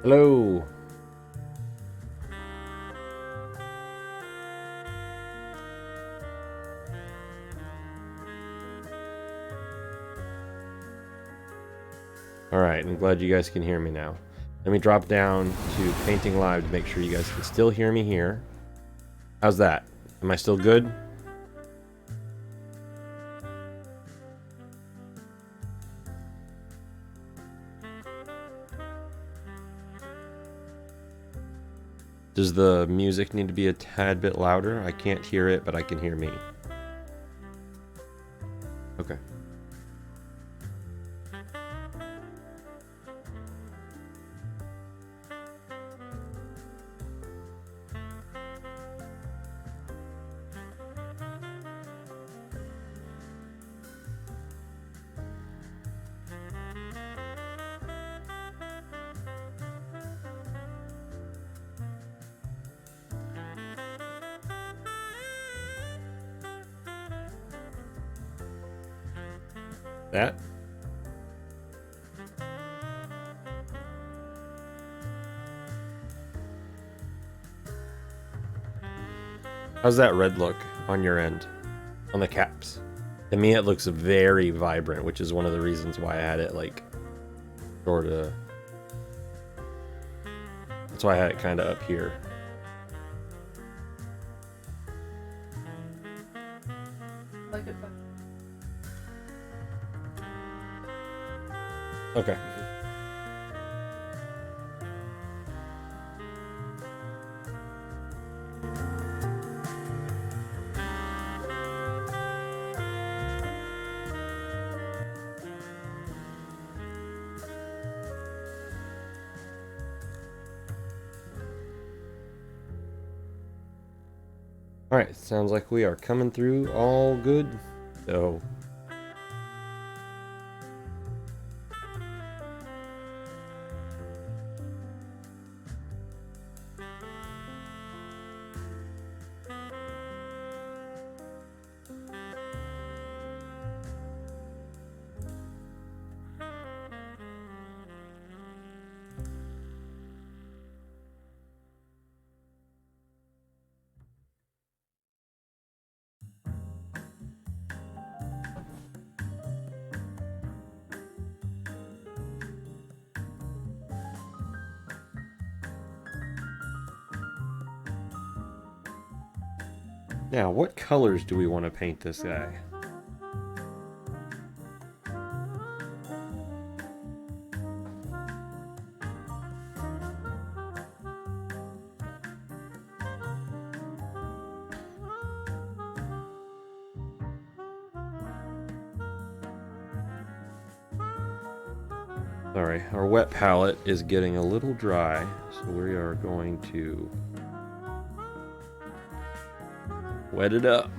Hello. All right, I'm glad you guys can hear me now. Let me drop down to Painting Live to make sure you guys can still hear me here. How's that? Am I still good? Does the music need to be a tad bit louder? I can't hear it, but I can hear me. Okay. That? How's that red look on your end? On the caps? To me, it looks very vibrant, which is one of the reasons why I had it like sort of. That's why I had it kind of up here. Okay. All right, sounds like we are coming through all good. So now, what colors do we want to paint this guy? Sorry, our wet palette is getting a little dry, so we are going to wet it up.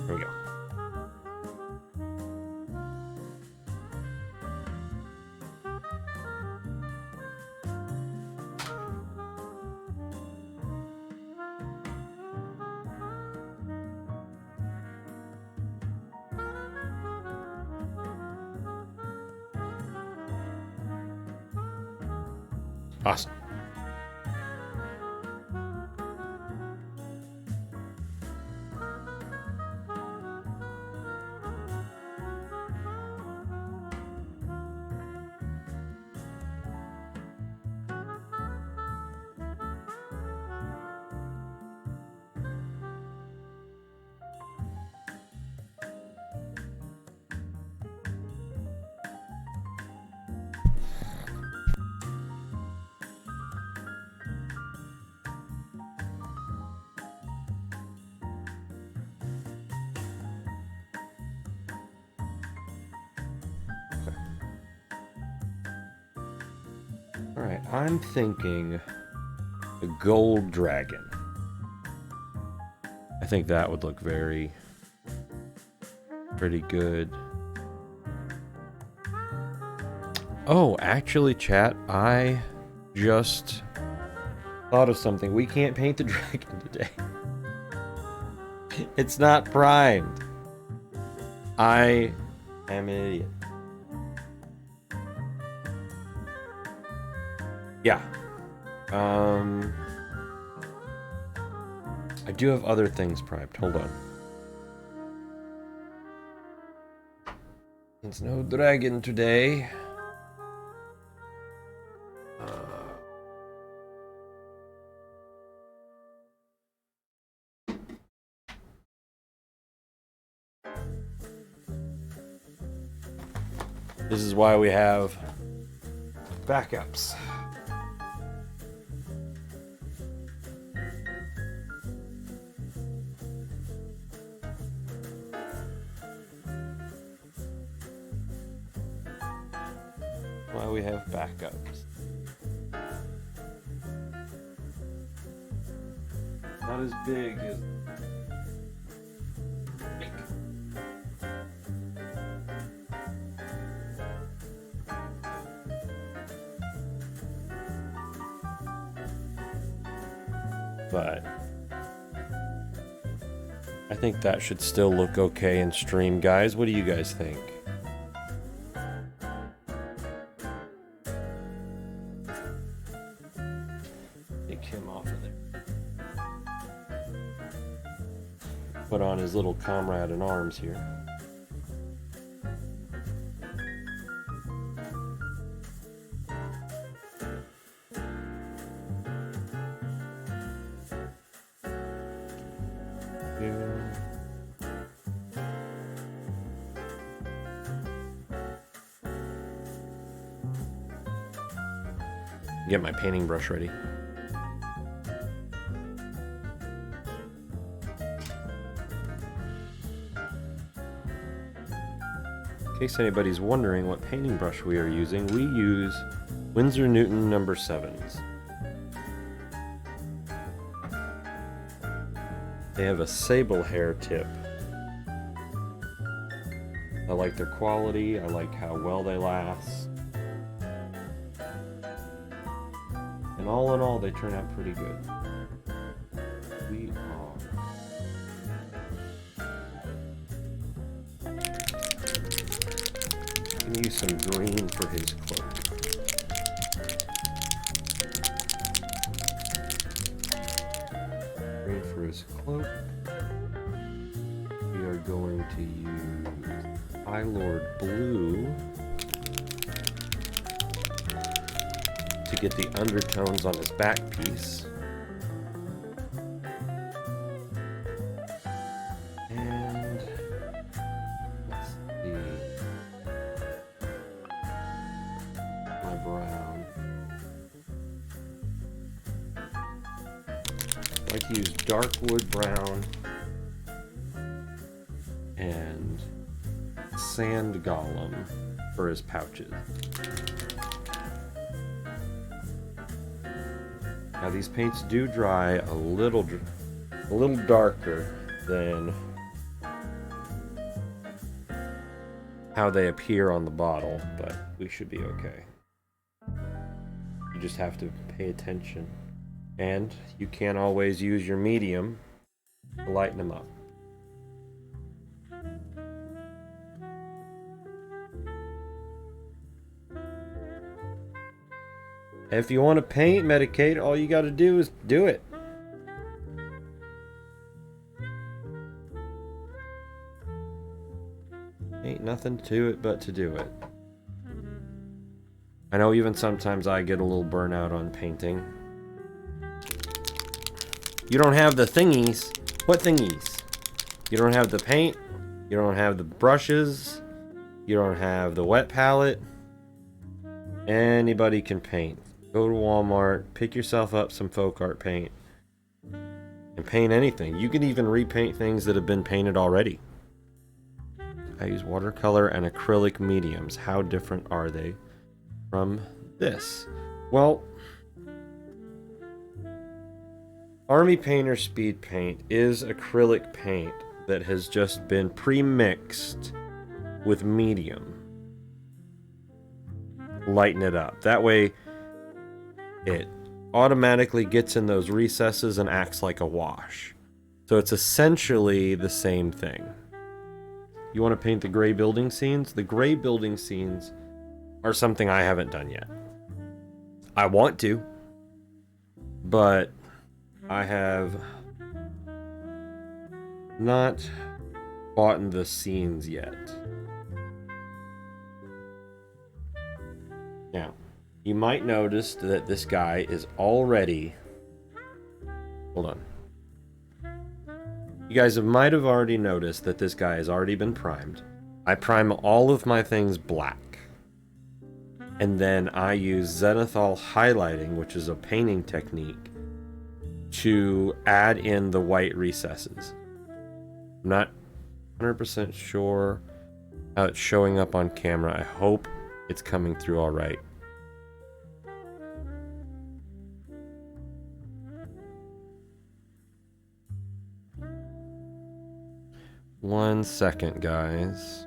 There we go. Awesome. Alright, I'm thinking a gold dragon. I think that would look pretty good. Oh, actually, chat, I just thought of something. We can't paint the dragon today. It's not primed. I am an idiot. Yeah. I do have other things primed. Hold on. There's no dragon today. This is why we have backups. Why we have backups. Not as big as but I think that should still look okay in stream, guys. What do you guys think? Take him off of there. Put on his little comrade in arms here. Get my painting brush ready. In case anybody's wondering what painting brush we are using, we use Winsor Newton number 7s. They have a sable hair tip. I like their quality, I like how well they last. And all in all, they turn out pretty good. We are. Can use some green for his cloak. Green for his cloak. We are going to use High Lord Blue to get the undertones on his back piece. And let's see. My brown. I like to use dark wood brown and sand golem for his pouches. Now these paints do dry a little darker than how they appear on the bottle, but we should be okay. You just have to pay attention. And you can't always use your medium to lighten them up. If you want to paint Medicaid, all you got to do is do it. Ain't nothing to it but to do it. I know even sometimes I get a little burnout on painting. You don't have the thingies. What thingies? You don't have the paint. You don't have the brushes. You don't have the wet palette. Anybody can paint. Go to Walmart, pick yourself up some folk art paint, and paint anything. You can even repaint things that have been painted already. I use watercolor and acrylic mediums. How different are they from this? Well, Army Painter Speed Paint is acrylic paint that has just been pre-mixed with medium. Lighten it up. That way, it automatically gets in those recesses and acts like a wash. So it's essentially the same thing. You want to paint the gray building scenes? The gray building scenes are something I haven't done yet. I want to, but I have not bought the scenes yet. Now, you might notice that this guy is already... Hold on. You guys might have already noticed that this guy has already been primed. I prime all of my things black. And then I use zenithal highlighting, which is a painting technique, to add in the white recesses. I'm not 100% sure how it's showing up on camera. I hope it's coming through all right. One second, guys.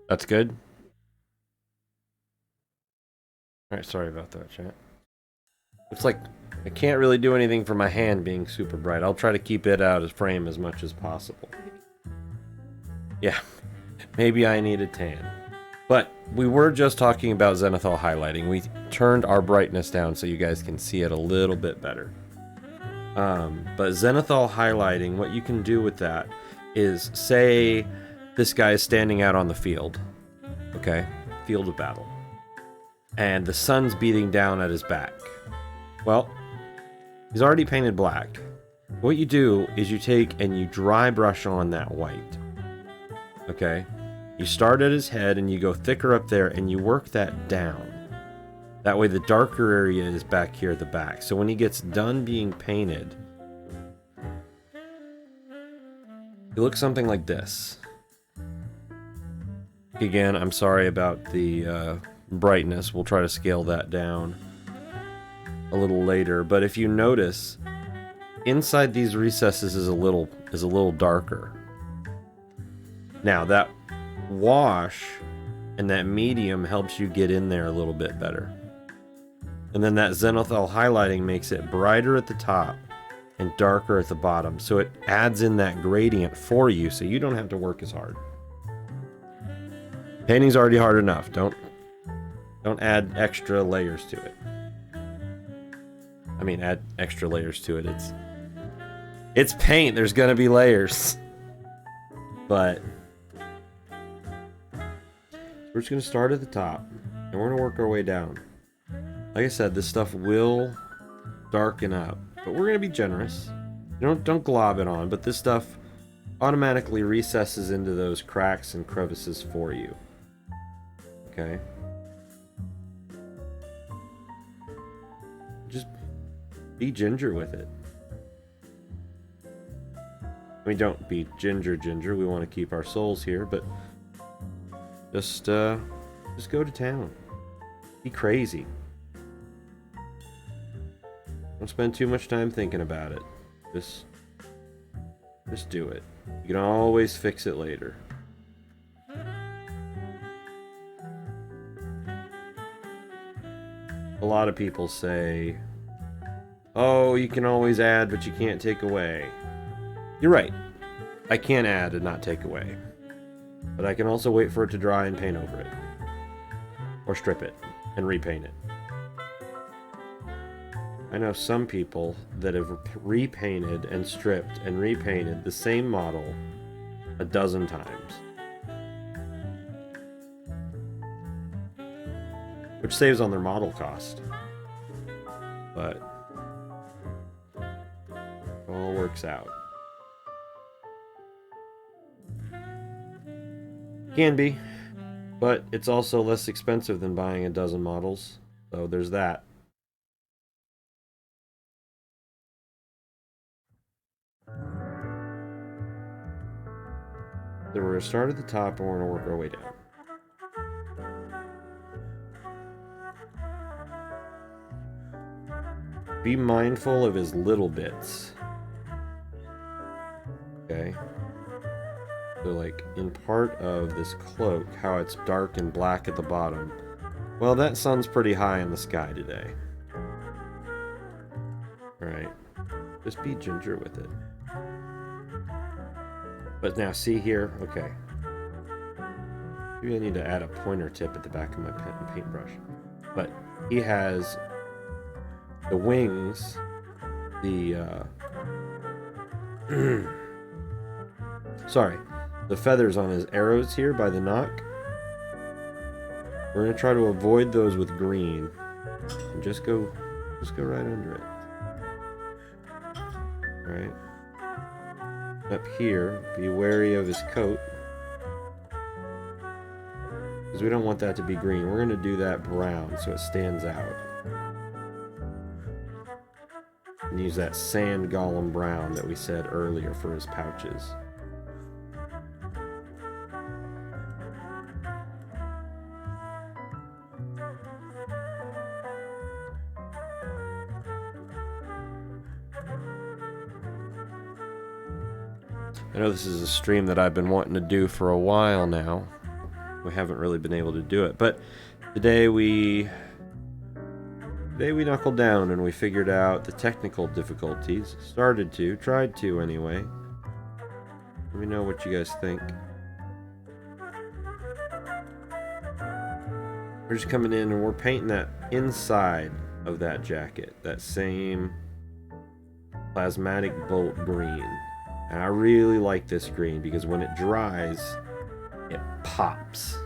That's good. Alright, sorry about that, chat. Looks like I can't really do anything for my hand being super bright. I'll try to keep it out of frame as much as possible. Yeah, maybe I need a tan. But we were just talking about zenithal highlighting. We turned our brightness down so you guys can see it a little bit better. But zenithal highlighting, what you can do with that is, say this guy is standing out on the field, okay? Field of battle. And the sun's beating down at his back. Well, he's already painted black. What you do is you take and you dry brush on that white. Okay? You start at his head and you go thicker up there and you work that down. That way the darker area is back here at the back. So when he gets done being painted, he looks something like this. Again, I'm sorry about the brightness. We'll try to scale that down a little later. But if you notice, inside these recesses is a little darker. Now that wash and that medium helps you get in there a little bit better. And then that zenithal highlighting makes it brighter at the top and darker at the bottom. So it adds in that gradient for you so you don't have to work as hard. Painting's already hard enough. Don't add extra layers to it. I mean, add extra layers to it. It's paint. There's gonna be layers. But we're just gonna start at the top, and we're gonna work our way down. Like I said, this stuff will darken up, but we're gonna be generous. Don't glob it on, but this stuff automatically recesses into those cracks and crevices for you. Okay. Just be ginger with it. I mean, don't be ginger. We want to keep our souls here, but just go to town. Be crazy. Don't spend too much time thinking about it. Just do it. You can always fix it later. A lot of people say, oh, you can always add, but you can't take away. You're right. I can add and not take away. But I can also wait for it to dry and paint over it. Or strip it and repaint it. I know some people that have repainted and stripped and repainted the same model a dozen times. Which saves on their model cost. But it all works out. Can be, but it's also less expensive than buying a dozen models. So there's that. So we're going to start at the top and we're going to work our way down. Be mindful of his little bits. Okay. So like in part of this cloak, how it's dark and black at the bottom. Well, that sun's pretty high in the sky today. Alright. Just be ginger with it. But now see here, okay. Maybe I need to add a pointer tip at the back of my paintbrush. But he has the wings, sorry, the feathers on his arrows here by the nock. We're going to try to avoid those with green. And just go right under it. Alright. Up here, be wary of his coat. Because we don't want that to be green. We're going to do that brown so it stands out. And use that sand golem brown that we said earlier for his pouches. I know this is a stream that I've been wanting to do for a while now. We haven't really been able to do it, but today we knuckled down and we figured out the technical difficulties. Tried to anyway. Let me know what you guys think. We're just coming in and we're painting that inside of that jacket. That same plasmatic bolt green. And I really like this green because when it dries, it pops.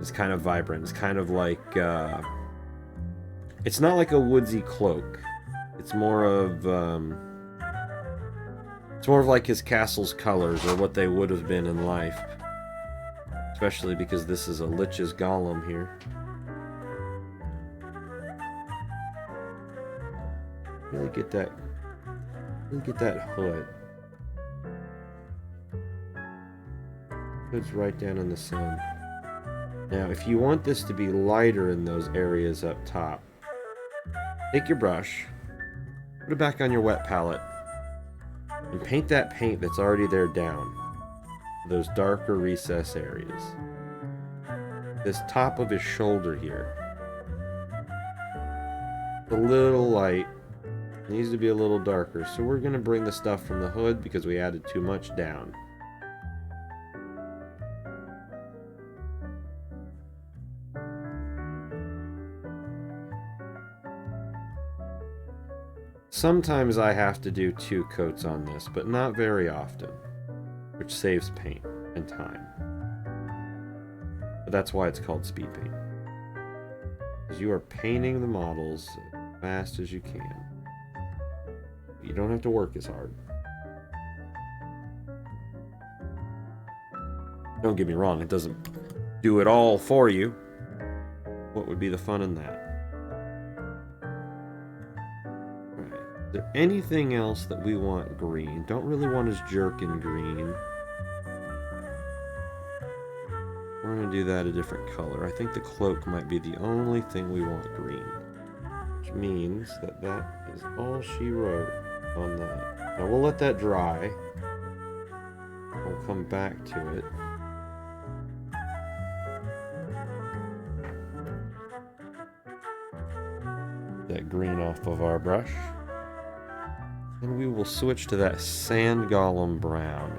It's kind of vibrant. It's kind of like, it's not like a woodsy cloak. It's more of like his castle's colors or what they would have been in life. Especially because this is a Lich's Golem here. Really get that hood. Hood's right down in the sun. Now, if you want this to be lighter in those areas up top, take your brush, put it back on your wet palette, and paint that paint that's already there down. Those darker recess areas. This top of his shoulder here. A little light. It needs to be a little darker. So we're going to bring the stuff from the hood because we added too much down. Sometimes I have to do 2 coats on this, but not very often, which saves paint and time. But that's why it's called speed paint. Because you are painting the models as fast as you can. You don't have to work as hard. Don't get me wrong, it doesn't do it all for you. What would be the fun in that? Alright. Is there anything else that we want green? Don't really want his jerkin green. We're going to do that a different color. I think the cloak might be the only thing we want green. Which means that that is all she wrote on that. Now we'll let that dry. We'll come back to it. That green off of our brush. And we will switch to that sand golem brown.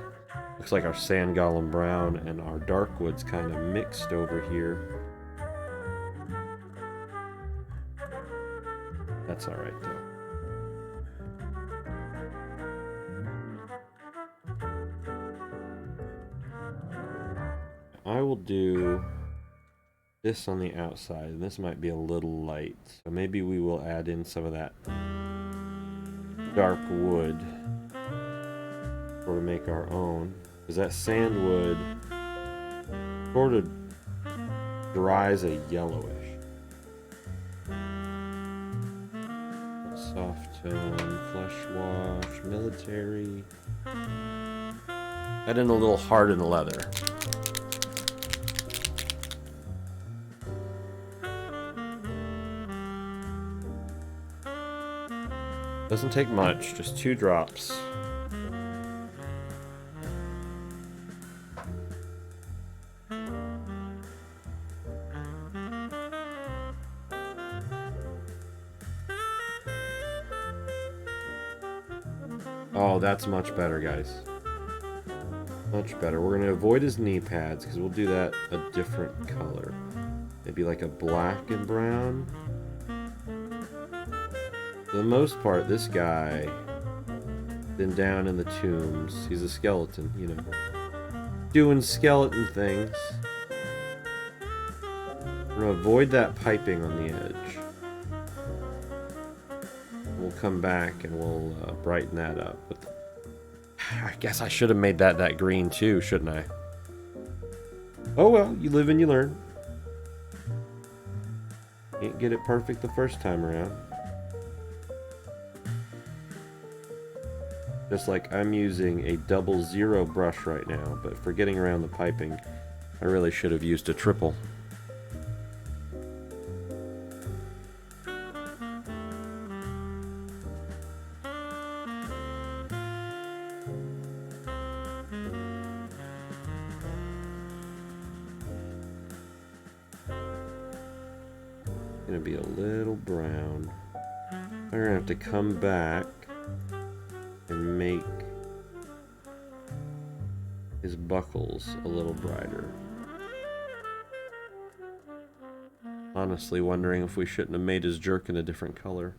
Looks like our sand golem brown and our dark woods kind of mixed over here. That's alright though. I will do this on the outside, and this might be a little light, so maybe we will add in some of that dark wood sort of make our own, because that sandwood sort of dries a yellowish. Soft tone, flesh wash, military. Add in a little hardened leather. Doesn't take much, just 2 drops. Oh, that's much better, guys. Much better. We're going to avoid his knee pads, because we'll do that a different color. Maybe like a black and brown. For the most part, this guy been down in the tombs. He's a skeleton, you know. Doing skeleton things. We're going to avoid that piping on the edge. We'll come back and we'll brighten that up. But I guess I should have made that green too, shouldn't I? Oh well, you live and you learn. Can't get it perfect the first time around. Just like I'm using a 00 brush right now, but for getting around the piping, I really should have used a triple. Gonna be a little brown. I'm gonna have to come back and make his buckles a little brighter. Honestly wondering if we shouldn't have made his jerkin a different color.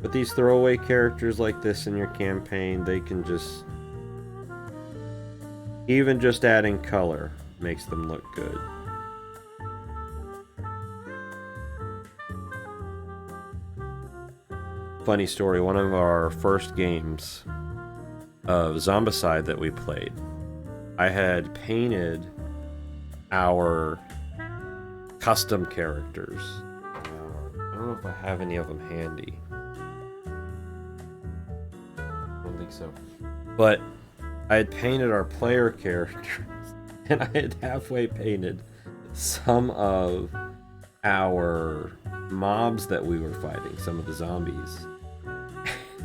But these throwaway characters like this in your campaign, they can just... Even just adding color makes them look good. Funny story, one of our first games of Zombicide that we played, I had painted our custom characters. I don't know if I have any of them handy. I don't think so. But I had painted our player characters, and I had halfway painted some of our mobs that we were fighting, some of the zombies.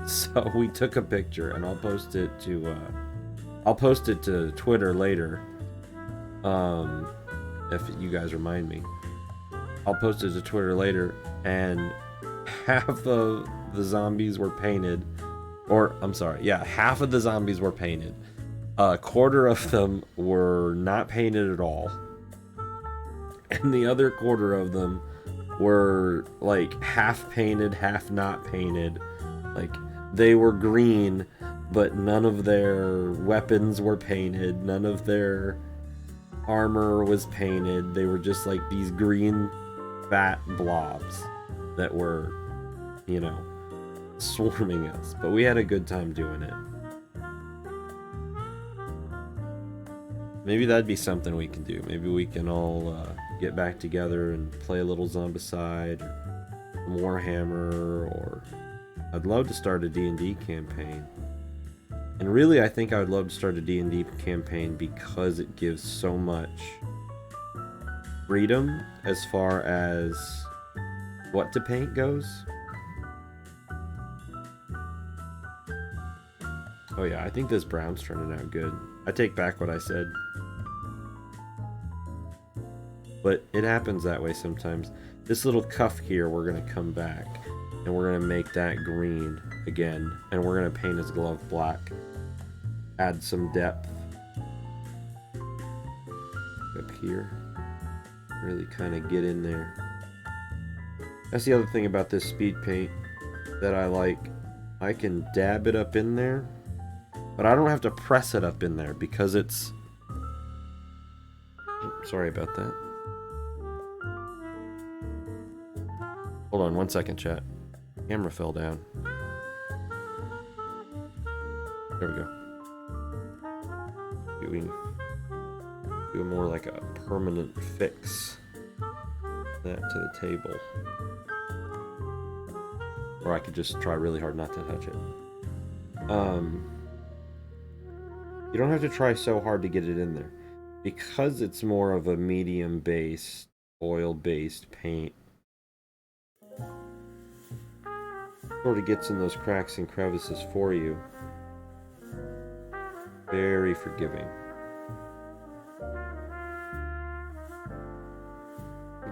So we took a picture, and I'll post it to Twitter later. If you guys remind me, I'll post it to Twitter later, and half of the zombies were painted, or I'm sorry, yeah, half of the zombies were painted. A quarter of them were not painted at all, and the other quarter of them were like half painted, half not painted. Like they were green, but none of their weapons were painted, none of their armor was painted. They were just like these green fat blobs that were, you know, swarming us. But we had a good time doing it. Maybe that'd be something we can do. Maybe we can all get back together and play a little Zombicide or Warhammer, or I'd love to start a D&D campaign. And really, I think I would love to start a D&D campaign because it gives so much freedom as far as what to paint goes. Oh yeah, I think this brown's turning out good. I take back what I said. But it happens that way sometimes. This little cuff here, we're going to come back, and we're going to make that green again, and we're going to paint his glove black. add some depth up here. Really kind of get in there. That's the other thing about this speed paint that I like. I can dab it up in there, but I don't have to press it up in there because it's... Sorry about that. Hold on 1 second, chat. Camera fell down. There we go. Doing more like a permanent fix that to the table. Or I could just try really hard not to touch it. You don't have to try so hard to get it in there. Because it's more of a medium-based, oil-based paint, sort of gets in those cracks and crevices for you. Very forgiving.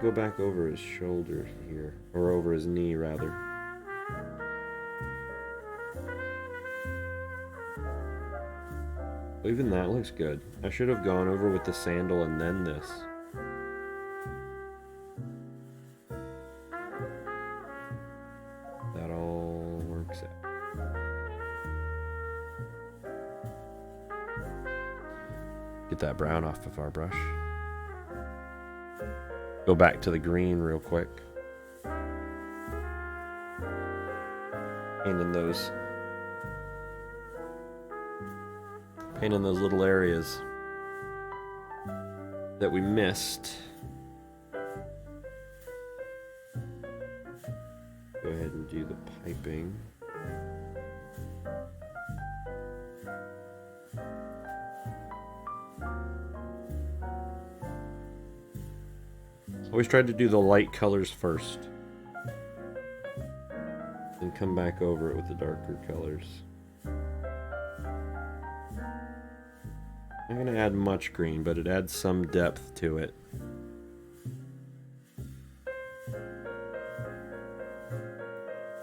Go back over his shoulder here, or over his knee rather. Even that looks good. I should have gone over with the sandal and then this. That all works out. Get that brown off of our brush. Go back to the green real quick. Paint in those little areas that we missed. Go ahead and do the piping. Always tried to do the light colors first, and come back over it with the darker colors. I'm going to add much green, but it adds some depth to it.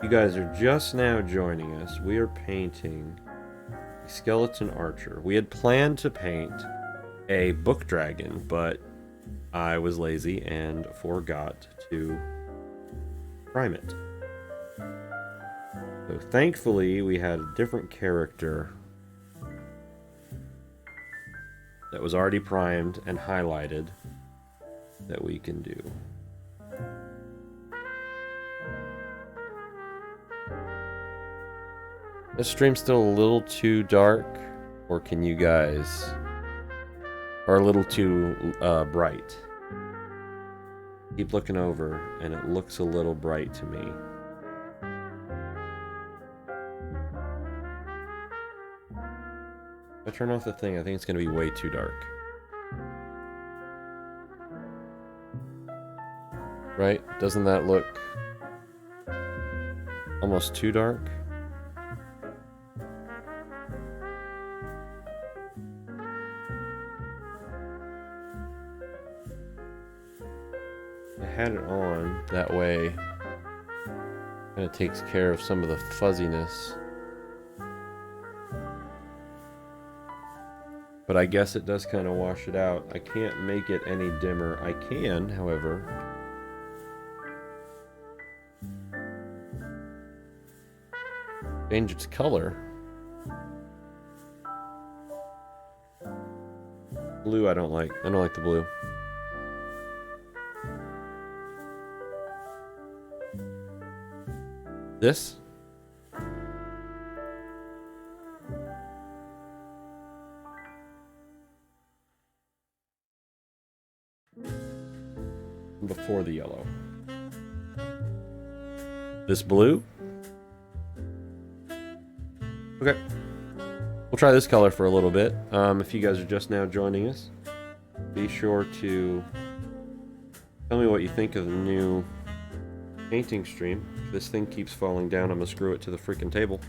You guys are just now joining us. We are painting a skeleton archer. We had planned to paint a book dragon, but I was lazy and forgot to prime it. So thankfully, we had a different character that was already primed and highlighted that we can do. This stream's still a little too dark, or can you guys... or a little too bright? Keep looking over, and it looks a little bright to me. If I turn off the thing, I think it's going to be way too dark. Right? Doesn't that look almost too dark? I had it on, that way kind of takes care of some of the fuzziness. But I guess it does kind of wash it out. I can't make it any dimmer. I can, however, change its color. Blue I don't like. I don't like the blue. This? Before the yellow. This blue? Okay. We'll try this color for a little bit. If you guys are just now joining us, be sure to tell me what you think of the new painting stream. If this thing keeps falling down, I'm gonna screw it to the freaking table.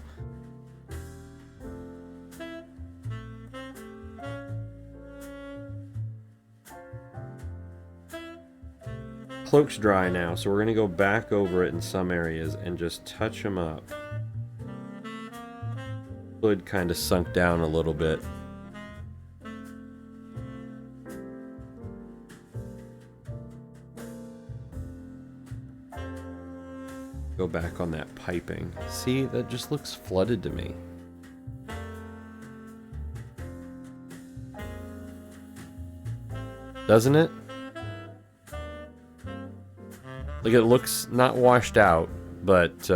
Cloak's dry now, so we're gonna go back over it in some areas and just touch them up. Hood kind of sunk down a little bit. Go back on that piping. See, that just looks flooded to me. Doesn't it? Like, it looks not washed out, but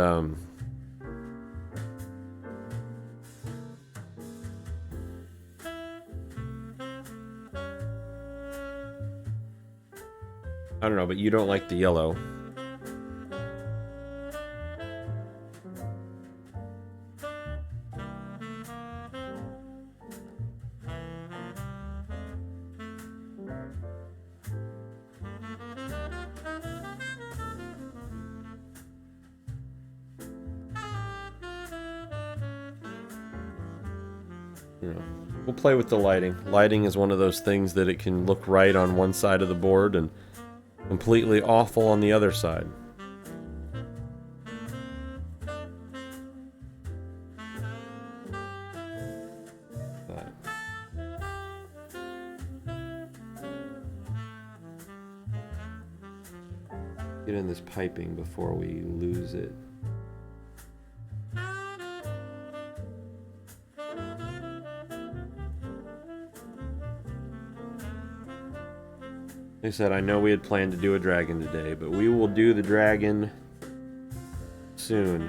I don't know, but you don't like the yellow. You know, we'll play with the lighting. Lighting is one of those things that it can look right on one side of the board and completely awful on the other side. But get in this piping before we lose it. Like I said, I know we had planned to do a dragon today, but we will do the dragon soon.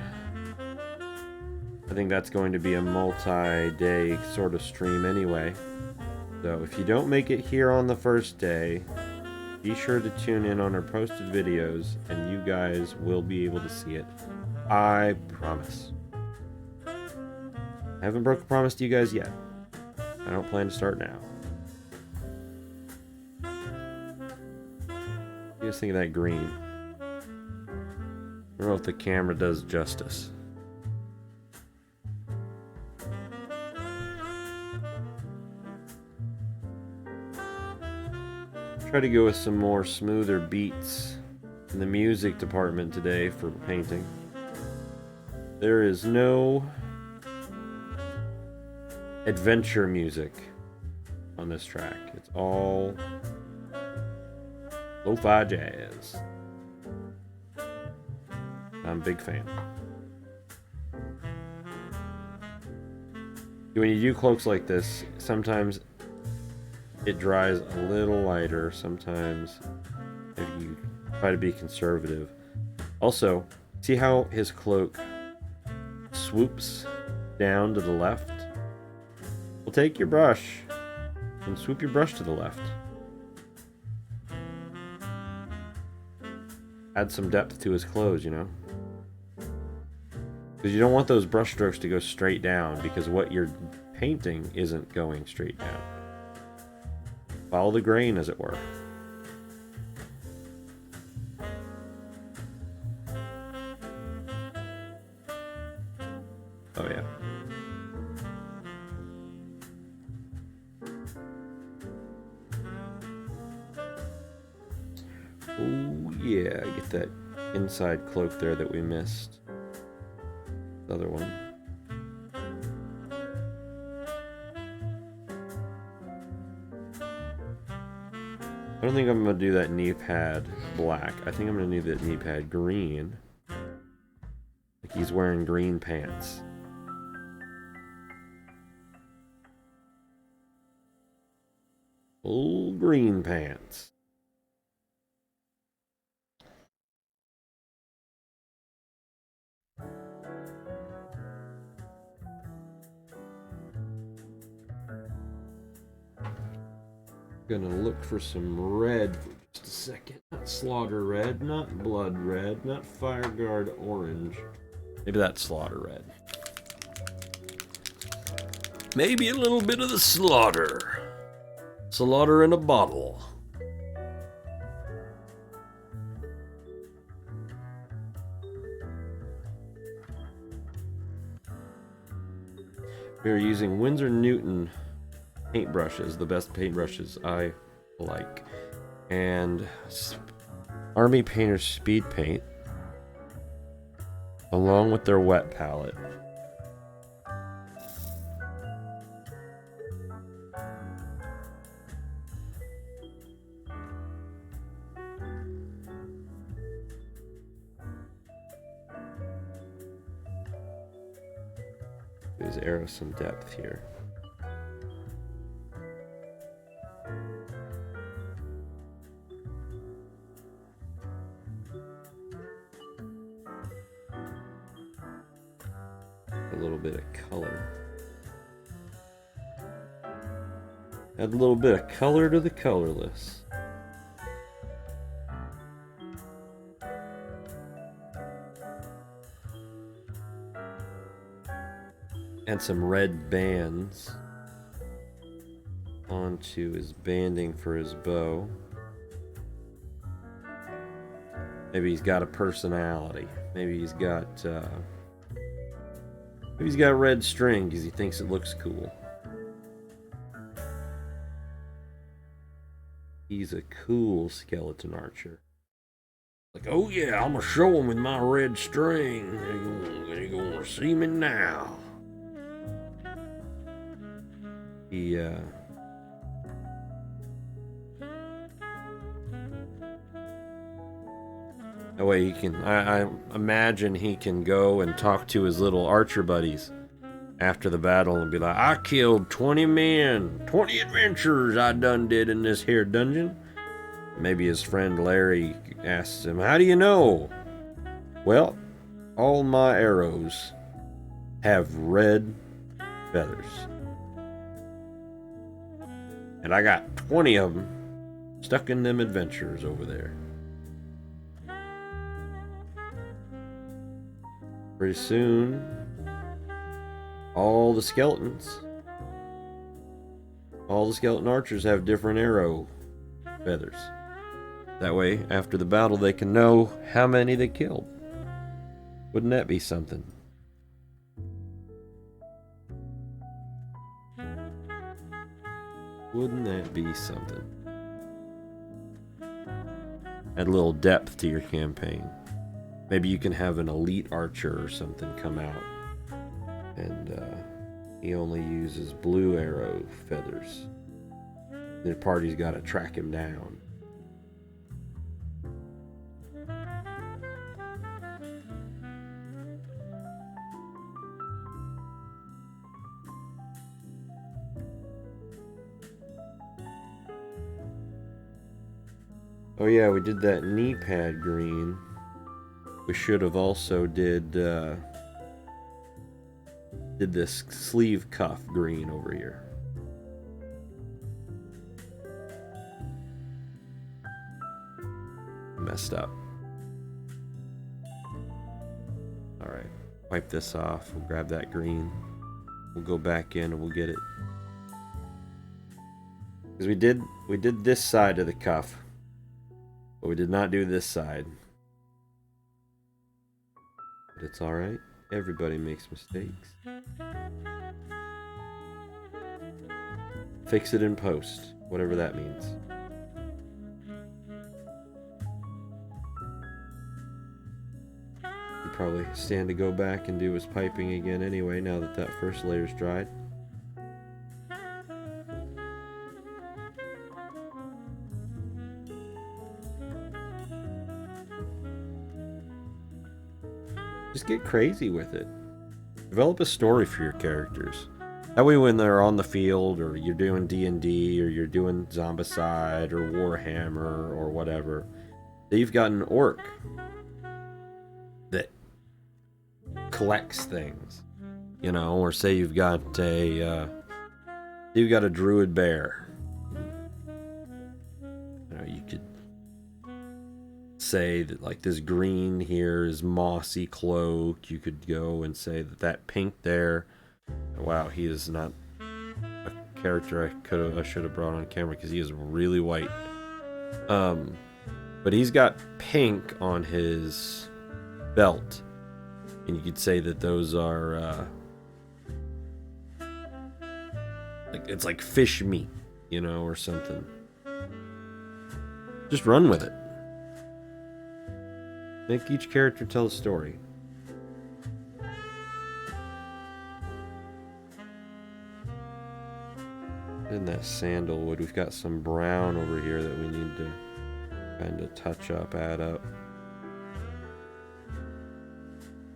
I think that's going to be a multi-day sort of stream anyway. So if you don't make it here on the first day, be sure to tune in on our posted videos and you guys will be able to see it. I promise. I haven't broke a promise to you guys yet. I don't plan to start now. What do you guys think of that green? I don't know if the camera does justice. Try to go with some more smoother beats in the music department today for painting. There is no adventure music on this track. It's all lo-fi jazz. I'm a big fan. When you do cloaks like this, sometimes it dries a little lighter. Sometimes if you try to be conservative. Also, see how his cloak swoops down to the left? Well, take your brush and swoop your brush to the left. Add some depth to his clothes, you know? Because you don't want those brush strokes to go straight down, because what you're painting isn't going straight down. Follow the grain, as it were. Oh yeah. Oh yeah, get that inside cloak there that we missed. The other one. I don't think I'm going to do that knee pad black. I think I'm going to do that knee pad green. Like he's wearing green pants. Full green pants. Gonna look for some red for just a second. Not slaughter red, not blood red, not fireguard orange. Maybe that's slaughter red. Maybe a little bit of the slaughter. Slaughter in a bottle. We're using Winsor Newton paintbrushes, the best paintbrushes I like, and Army Painter's Speed Paint, along with their wet palette. Give his arrow some depth here. A little bit of color. Add a little bit of color to the colorless. And some red bands onto his banding for his bow. Maybe he's got a personality. Maybe he's got red string because he thinks it looks cool. He's a cool skeleton archer. Like, oh yeah, I'm gonna show him with my red string. They're gonna see me now. He that way he can, I imagine he can go and talk to his little archer buddies after the battle and be like, I killed 20 men, 20 adventures I done did in this here dungeon. Maybe his friend Larry asks him, how do you know? Well, all my arrows have red feathers. And I got 20 of them stuck in them adventures over there. Pretty soon, all the skeleton archers have different arrow feathers. That way, after the battle, they can know how many they killed. Wouldn't that be something? Wouldn't that be something? Add a little depth to your campaign. Maybe you can have an elite archer or something come out. And he only uses blue arrow feathers. The party's got to track him down. Oh yeah, we did that knee pad green. We should have also did this sleeve cuff green over here. Messed up. Alright, wipe this off. We'll grab that green. We'll go back in and we'll get it. Because we did this side of the cuff. But we did not do this side. But it's alright. Everybody makes mistakes. Fix it in post. Whatever that means. He'd probably stand to go back and do his piping again anyway, now that that first layer's dried. Just get crazy with it. Develop a story for your characters. That way when they're on the field, or you're doing D&D, or you're doing Zombicide, or Warhammer, or whatever, that you've got an orc that collects things. You know, or say you've got a druid bear. You know, you could say that like this green here is mossy cloak. You could go and say that pink there, wow, he is not a character I should have brought on camera because he is really white. But he's got pink on his belt, and you could say that those are like, it's like fish meat, you know, or something. Just run with it. Make each character tell a story. In that sandalwood, we've got some brown over here that we need to kind of touch up, add up.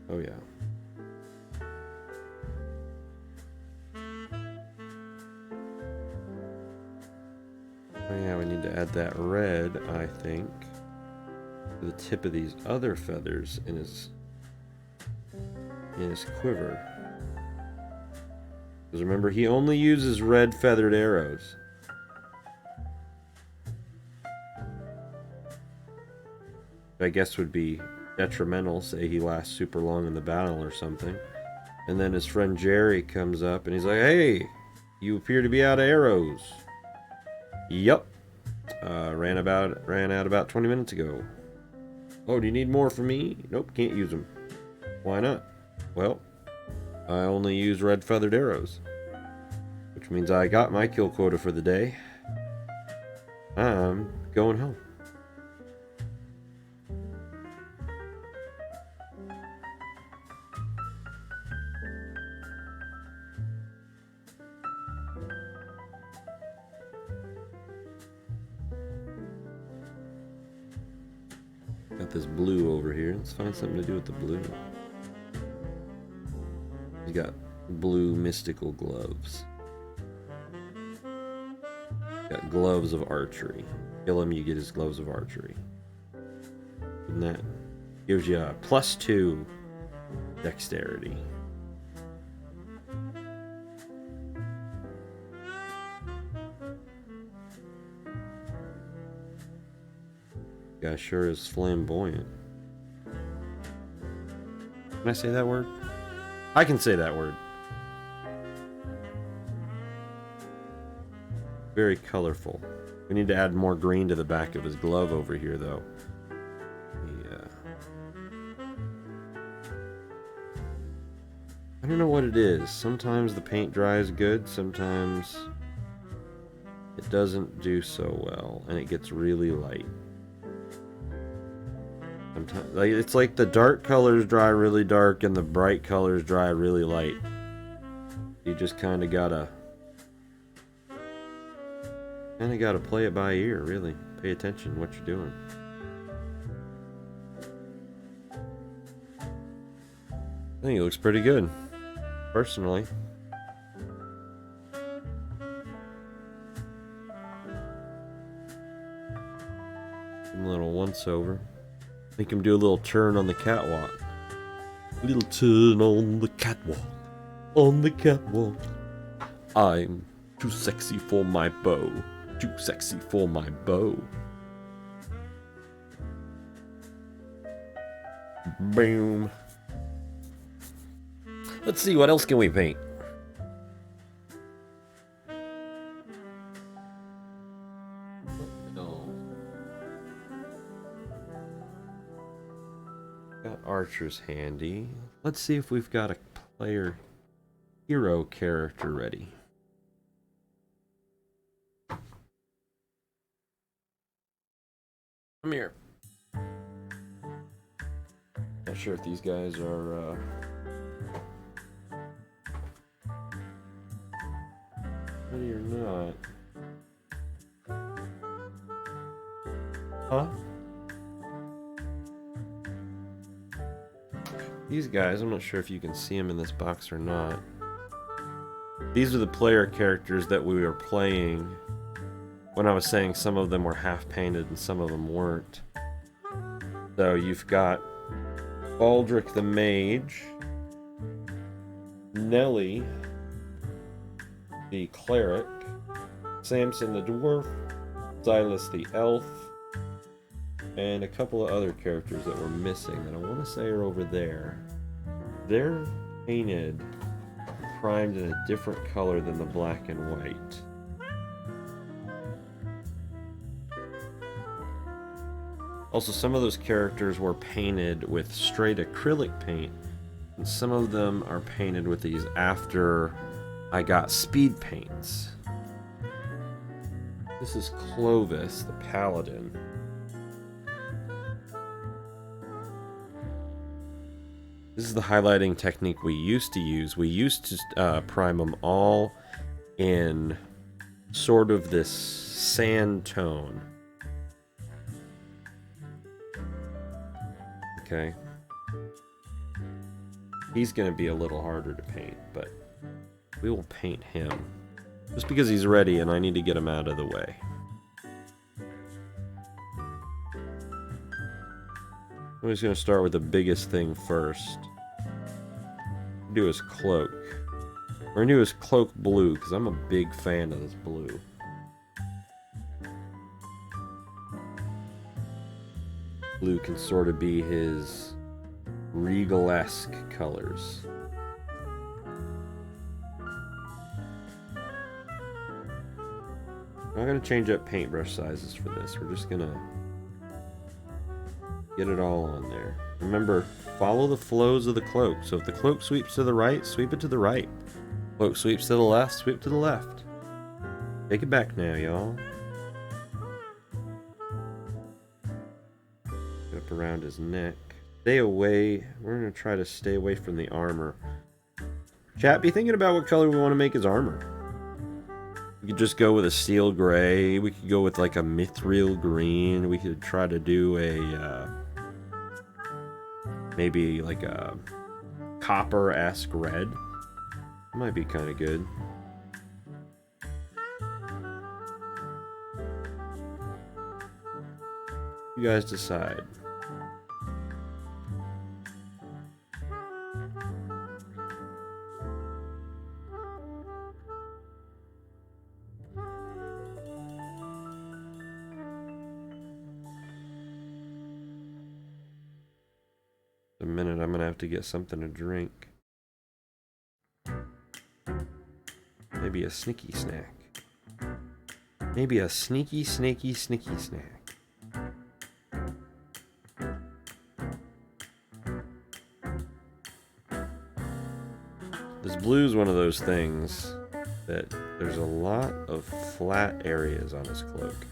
Oh yeah. Oh yeah, we need to add that red, I think, to the tip of these other feathers in his quiver. Because remember, he only uses red feathered arrows. I guess would be detrimental, say he lasts super long in the battle or something. And then his friend Jerry comes up and he's like, hey, you appear to be out of arrows. Yup. Ran out about 20 minutes ago. Oh, do you need more from me? Nope, can't use them. Why not? Well, I only use red feathered arrows. Which means I got my kill quota for the day. I'm going home. Got this blue over here. Let's find something to do with the blue. He's got blue mystical gloves. Got gloves of archery. Kill him, you get his gloves of archery. And that gives you a +2 dexterity. Guy sure is flamboyant. Can I say that word? I can say that word. Very colorful. We need to add more green to the back of his glove over here, though. Yeah. I don't know what it is. Sometimes the paint dries good, sometimes it doesn't do so well, and it gets really light. Sometimes, it's like the dark colors dry really dark and the bright colors dry really light. You just kind of gotta play it by ear, really. Pay attention to what you're doing. I think it looks pretty good, personally. A little once over. Make him do a little turn on the catwalk. Little turn on the catwalk. On the catwalk. I'm too sexy for my bow. Too sexy for my bow. Boom. Let's see, what else can we paint? Got archers handy. Let's see if we've got a player hero character ready. Come here. Not sure if these guys are ready or not. Huh? These guys, I'm not sure if you can see them in this box or not. These are the player characters that we were playing when I was saying some of them were half painted and some of them weren't. So you've got Baldric the Mage, Nelly the Cleric, Samson the Dwarf, Silas the Elf, and a couple of other characters that were missing that I want to say are over there. They're painted, primed in a different color than the black and white. Also, some of those characters were painted with straight acrylic paint, and some of them are painted with these after I got speed paints. This is Clovis, the Paladin. This is the highlighting technique we used to use. We used to prime them all in sort of this sand tone. Okay. He's going to be a little harder to paint, but we will paint him. Just because he's ready and I need to get him out of the way. I'm just gonna start with the biggest thing first. Do his cloak. We're gonna do his cloak blue, because I'm a big fan of this blue. Blue can sort of be his regal-esque colors. I'm not gonna change up paintbrush sizes for this. We're just gonna get it all on there. Remember, follow the flows of the cloak. So if the cloak sweeps to the right, sweep it to the right. Cloak sweeps to the left, sweep to the left. Take it back now, y'all. Up around his neck. Stay away. We're gonna try to stay away from the armor. Chat, be thinking about what color we want to make his armor. We could just go with a steel gray. We could go with like a mithril green. We could try to do a maybe like a copper-esque red. Might be kind of good. You guys decide. A minute, I'm gonna have to get something to drink. Maybe a sneaky snack. Maybe a sneaky, snaky, sneaky snack. This blue is one of those things that there's a lot of flat areas on his cloak,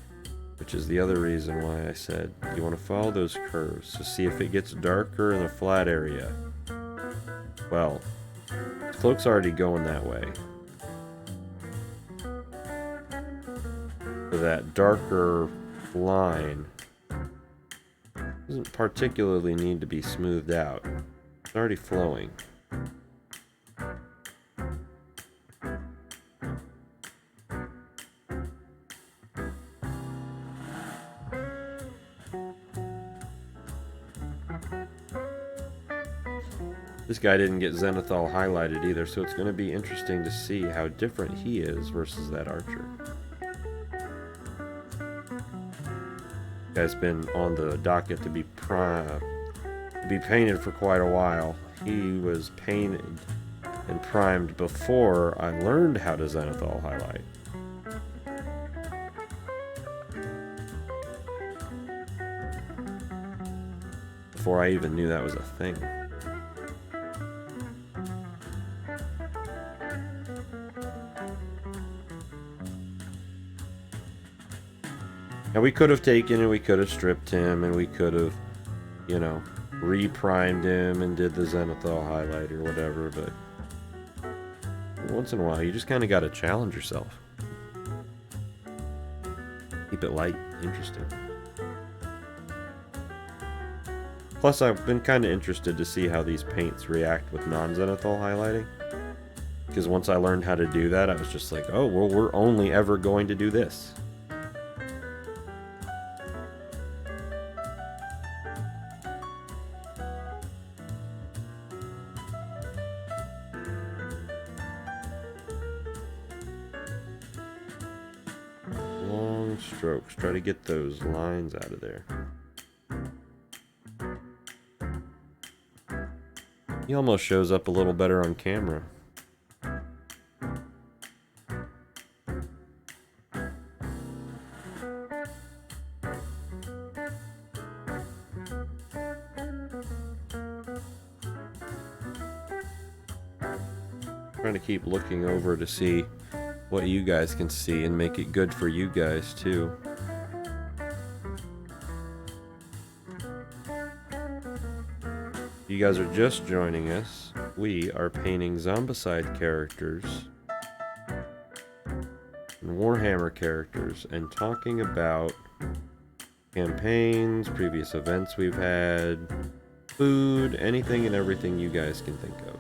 which is the other reason why I said you want to follow those curves. So see if it gets darker in the flat area. Well, his cloak's already going that way. So that darker line doesn't particularly need to be smoothed out. It's already flowing. This guy didn't get Zenithal highlighted either, so it's going to be interesting to see how different he is versus that archer. Guy's been on the docket to be painted for quite a while. He was painted and primed before I learned how to Zenithal highlight. Before I even knew that was a thing. Now we could have taken and we could have stripped him and we could have, you know, re-primed him and did the Zenithal highlight or whatever, but once in a while you just kind of got to challenge yourself. Keep it light, interesting. Plus I've been kind of interested to see how these paints react with non-Zenithal highlighting. Because once I learned how to do that, I was just like, oh, well, we're only ever going to do this. Strokes. Try to get those lines out of there. He almost shows up a little better on camera. Trying to keep looking over to see what you guys can see and make it good for you guys too. You guys are just joining us. We are painting Zombicide characters and Warhammer characters and talking about campaigns, previous events we've had, food, anything and everything you guys can think of.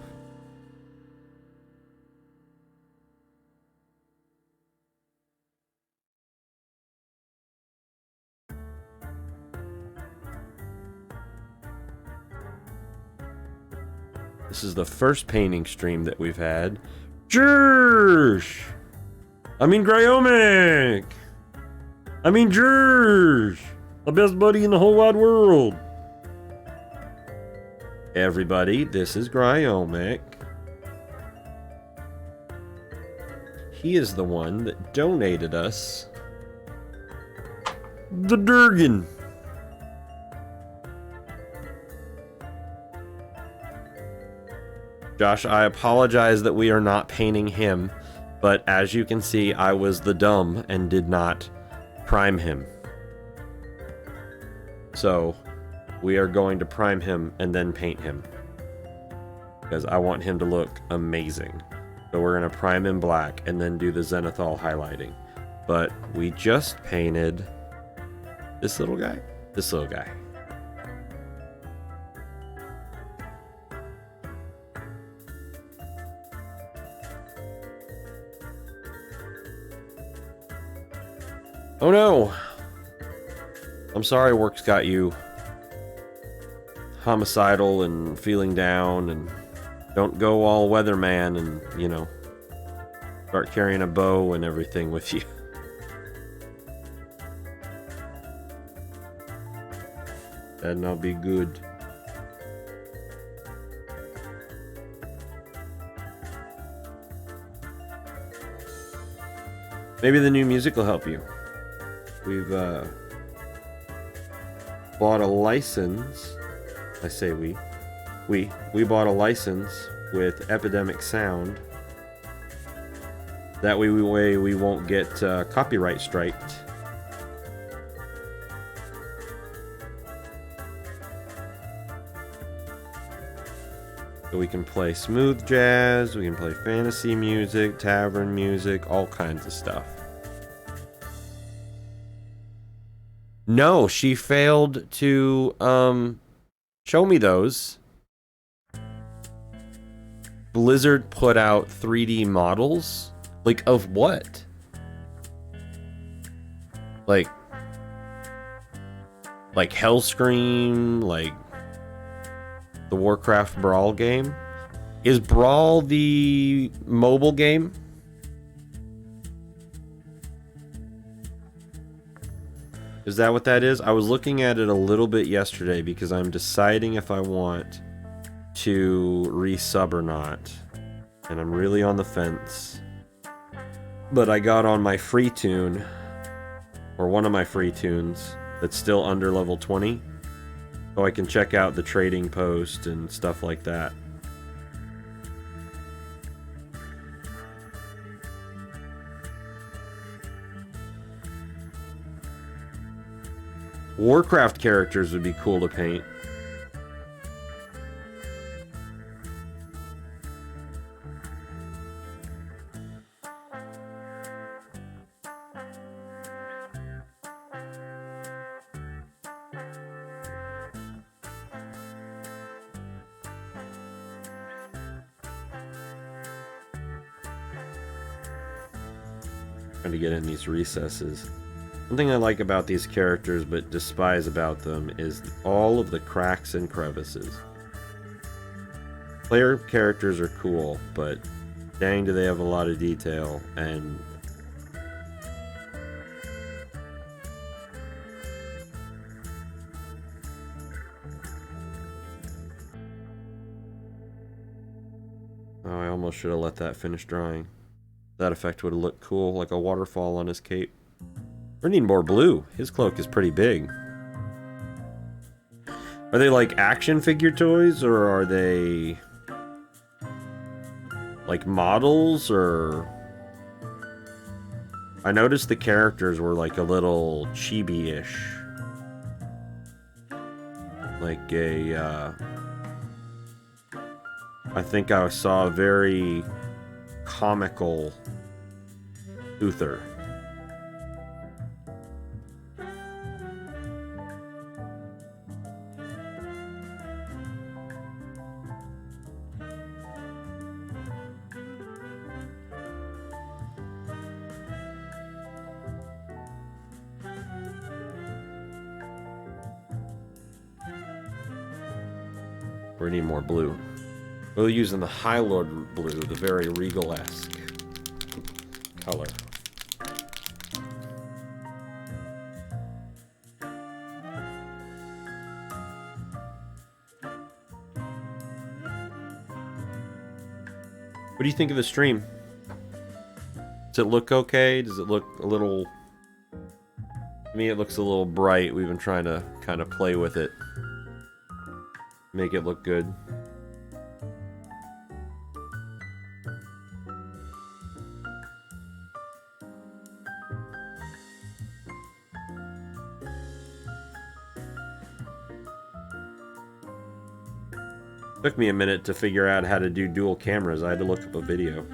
This is the first painting stream that we've had. Jersh! I mean Gryomic! I mean Jersh! The best buddy in the whole wide world! Everybody, this is Gryomic. He is the one that donated us the Durgan. Josh, I apologize that we are not painting him, but as you can see, I was the dumb and did not prime him. So, we are going to prime him and then paint him, because I want him to look amazing. So we're going to prime him black and then do the zenithal highlighting. But we just painted this little guy. This little guy. Oh no! I'm sorry work's got you homicidal and feeling down, and don't go all weatherman and, you know, start carrying a bow and everything with you. That'd not be good. Maybe the new music will help you. We've bought a license. I say we bought a license with Epidemic Sound. That way we won't get copyright striked. So we can play smooth jazz, we can play fantasy music, tavern music, all kinds of stuff. No, she failed to show me those. Blizzard put out 3D models? Like, of what? Like Hellscream, like the Warcraft Brawl game? Is Brawl the mobile game? Is that what that is? I was looking at it a little bit yesterday because I'm deciding if I want to resub or not. And I'm really on the fence. But I got on my free tune, or one of my free tunes, that's still under level 20. So I can check out the trading post and stuff like that. Warcraft characters would be cool to paint. Trying to get in these recesses. One thing I like about these characters but despise about them is all of the cracks and crevices. Player characters are cool, but dang do they have a lot of detail, and oh, I almost should have let that finish drying. That effect would have looked cool, like a waterfall on his cape. We need more blue. His cloak is pretty big. Are they like action figure toys, or are they like models, or... I noticed the characters were like a little chibi-ish. Like a, I think I saw a very comical Uther. We need more blue. We're using the High Lord blue, the very regal-esque color. What do you think of the stream? Does it look okay? Does it look a little... To me, it looks a little bright. We've been trying to kind of play with it. Make it look good. Took me a minute to figure out how to do dual cameras. I had to look up a video.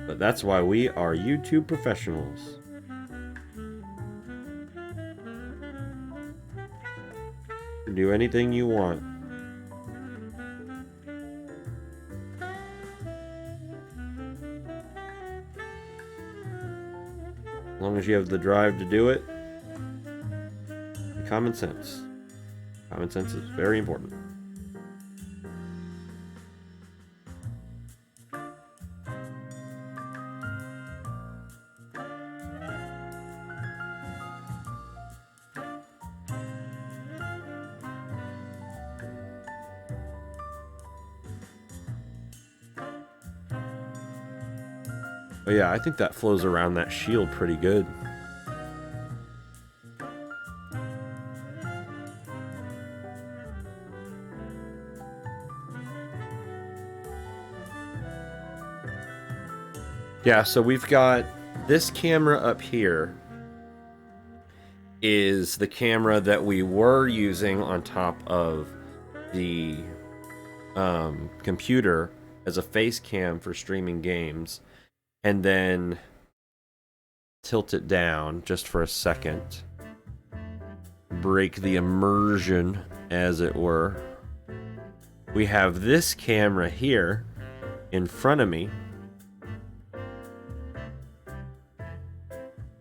But that's why we are YouTube professionals. Do anything you want. As long as you have the drive to do it. Common sense. Common sense is very important. But yeah, I think that flows around that shield pretty good. Yeah, so we've got this camera up here is the camera that we were using on top of the computer as a face cam for streaming games. And then tilt it down just for a second. Break the immersion, as it were. We have this camera here in front of me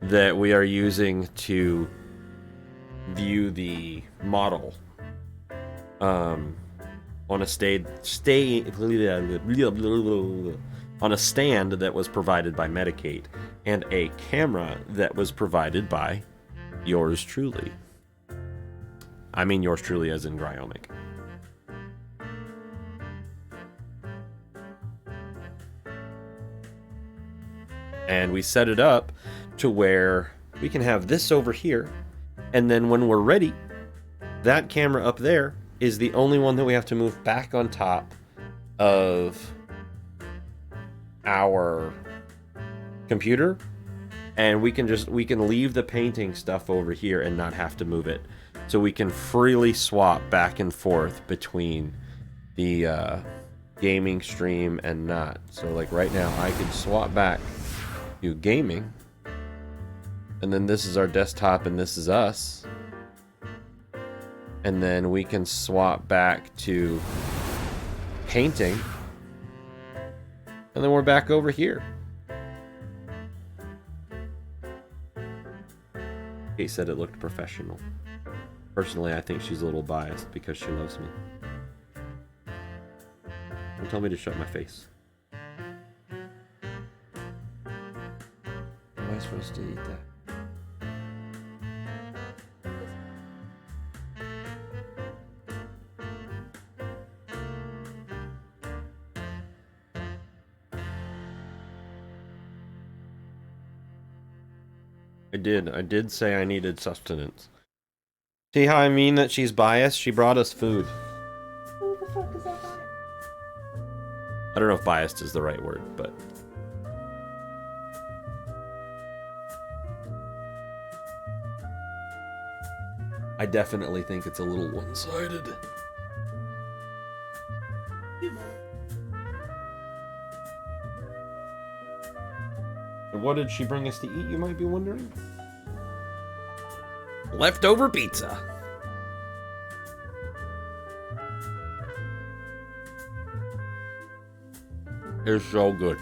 that we are using to view the model on a on a stand that was provided by Medicate, and a camera that was provided by yours truly. I mean yours truly as in Gryonic. And we set it up to where we can have this over here, and then when we're ready, that camera up there is the only one that we have to move back on top of our computer, and we can leave the painting stuff over here and not have to move it, so we can freely swap back and forth between the gaming stream and not. So like right now I can swap back to gaming, and then this is our desktop and this is us, and then we can swap back to painting. And then we're back over here. Kate said it looked professional. Personally, I think she's a little biased because she loves me. Don't tell me to shut my face. How am I supposed to eat that? I did say I needed sustenance. See how I mean that she's biased? She brought us food. Who the fuck is that guy? I don't know if biased is the right word, but... I definitely think it's a little one-sided. What did she bring us to eat, you might be wondering? Leftover pizza. It's so good.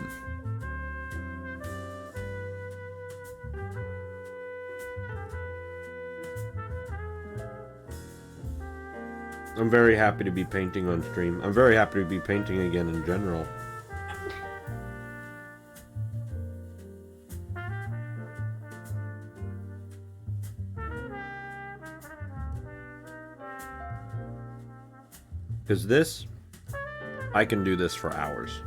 I'm very happy to be painting on stream. I'm very happy to be painting again in general. Because this, I can do this for hours.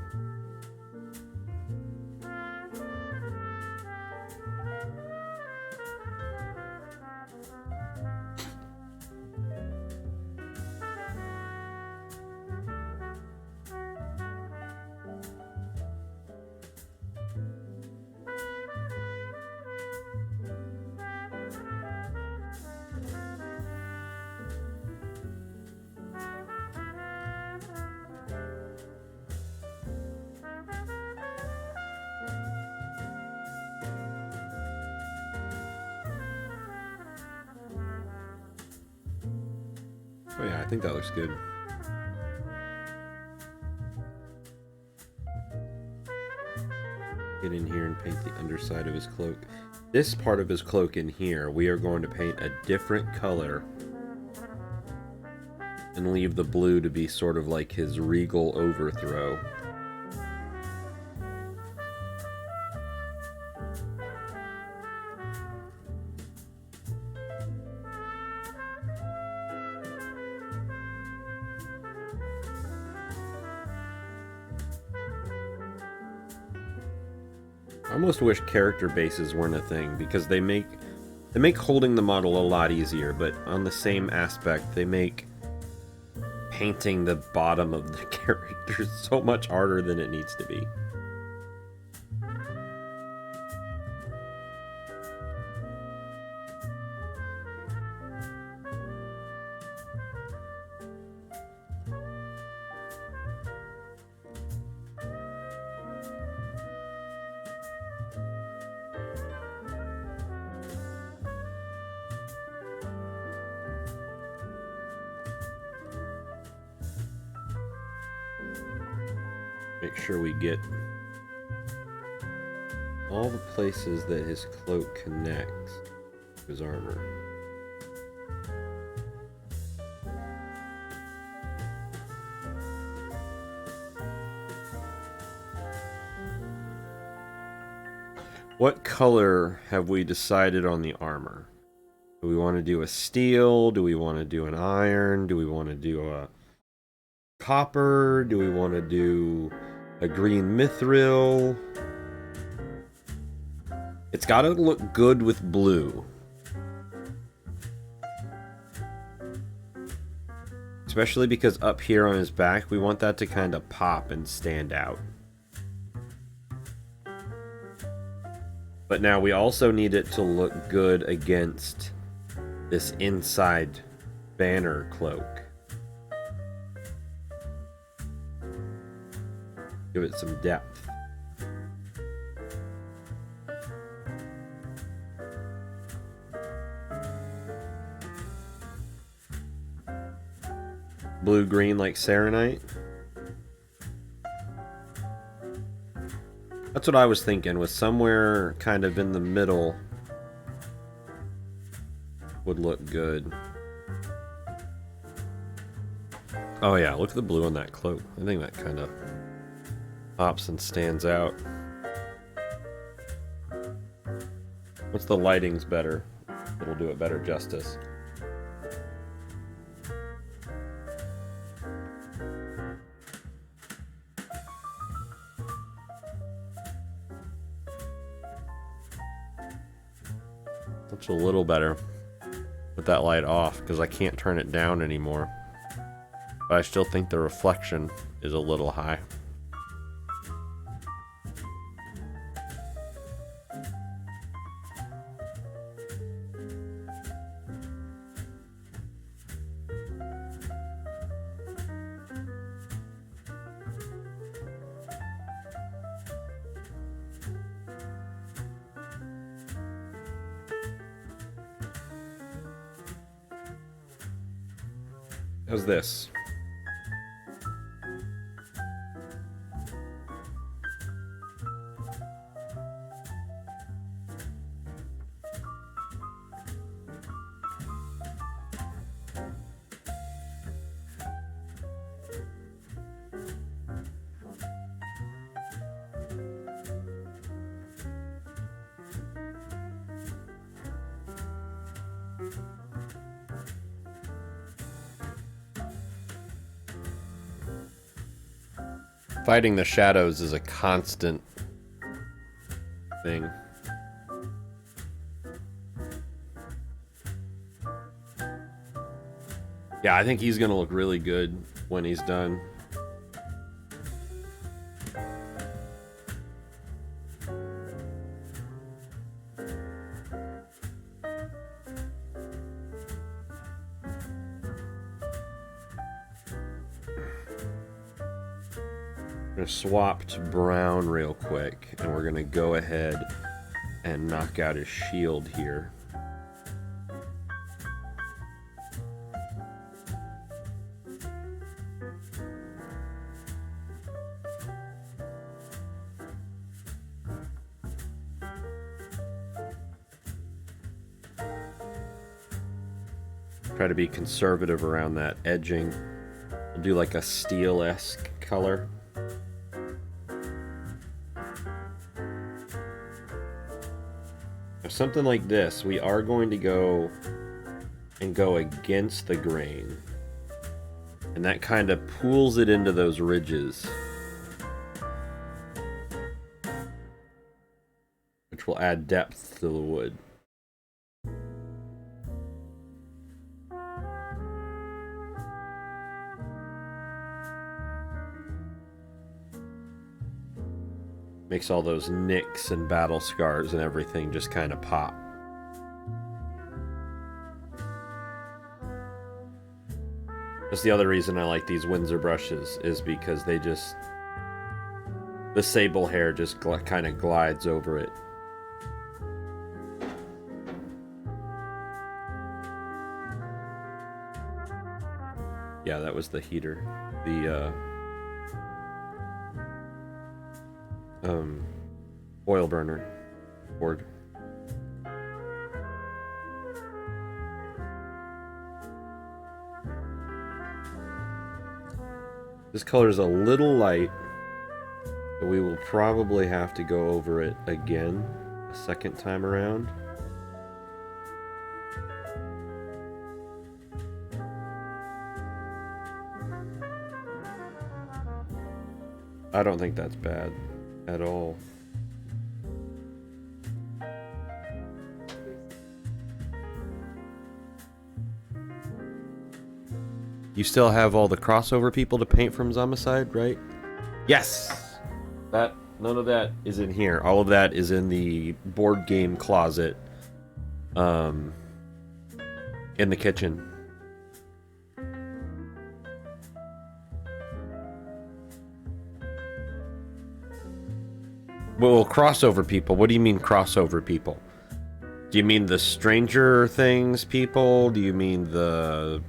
Oh yeah, I think that looks good. Get in here and paint the underside of his cloak. This part of his cloak in here, we are going to paint a different color and leave the blue to be sort of like his regal overthrow. I almost wish character bases weren't a thing, because they make holding the model a lot easier, but on the same aspect, they make painting the bottom of the character so much harder than it needs to be. Make sure we get all the places that his cloak connects to his armor. What color have we decided on the armor? Do we want to do a steel? Do we want to do an iron? Do we want to do a copper? Do we want to do a green mithril? It's got to look good with blue. Especially because up here on his back, we want that to kind of pop and stand out. But now we also need it to look good against this inside banner cloak. Give it some depth. Blue-green like Serenite. That's what I was thinking, was somewhere kind of in the middle would look good. Oh yeah, look at the blue on that cloak. I think that kind of pops and stands out. Once the lighting's better, it'll do it better justice. Looks a little better with that light off, because I can't turn it down anymore. But I still think the reflection is a little high. How's this? Fighting the shadows is a constant thing. Yeah, I think he's gonna look really good when he's done. I'm gonna swap to brown real quick, and we're gonna go ahead and knock out his shield here. Try to be conservative around that edging. We'll do like a steel-esque color. Now, something like this, we are going to go against the grain. And that kind of pulls it into those ridges. Which will add depth to the wood. Makes all those nicks and battle scars and everything just kind of pop. That's the other reason I like these Windsor brushes, is because they just... the sable hair just kind of glides over it. Yeah, that was the heater. The, oil burner board. This color is a little light, but we will probably have to go over it again a second time around. I don't think that's bad at all. You still have all the crossover people to paint from Zombicide, right? Yes! None of that is in here. All of that is in the board game closet. In the kitchen. Well, crossover people. What do you mean crossover people? Do you mean the Stranger Things people? Do you mean the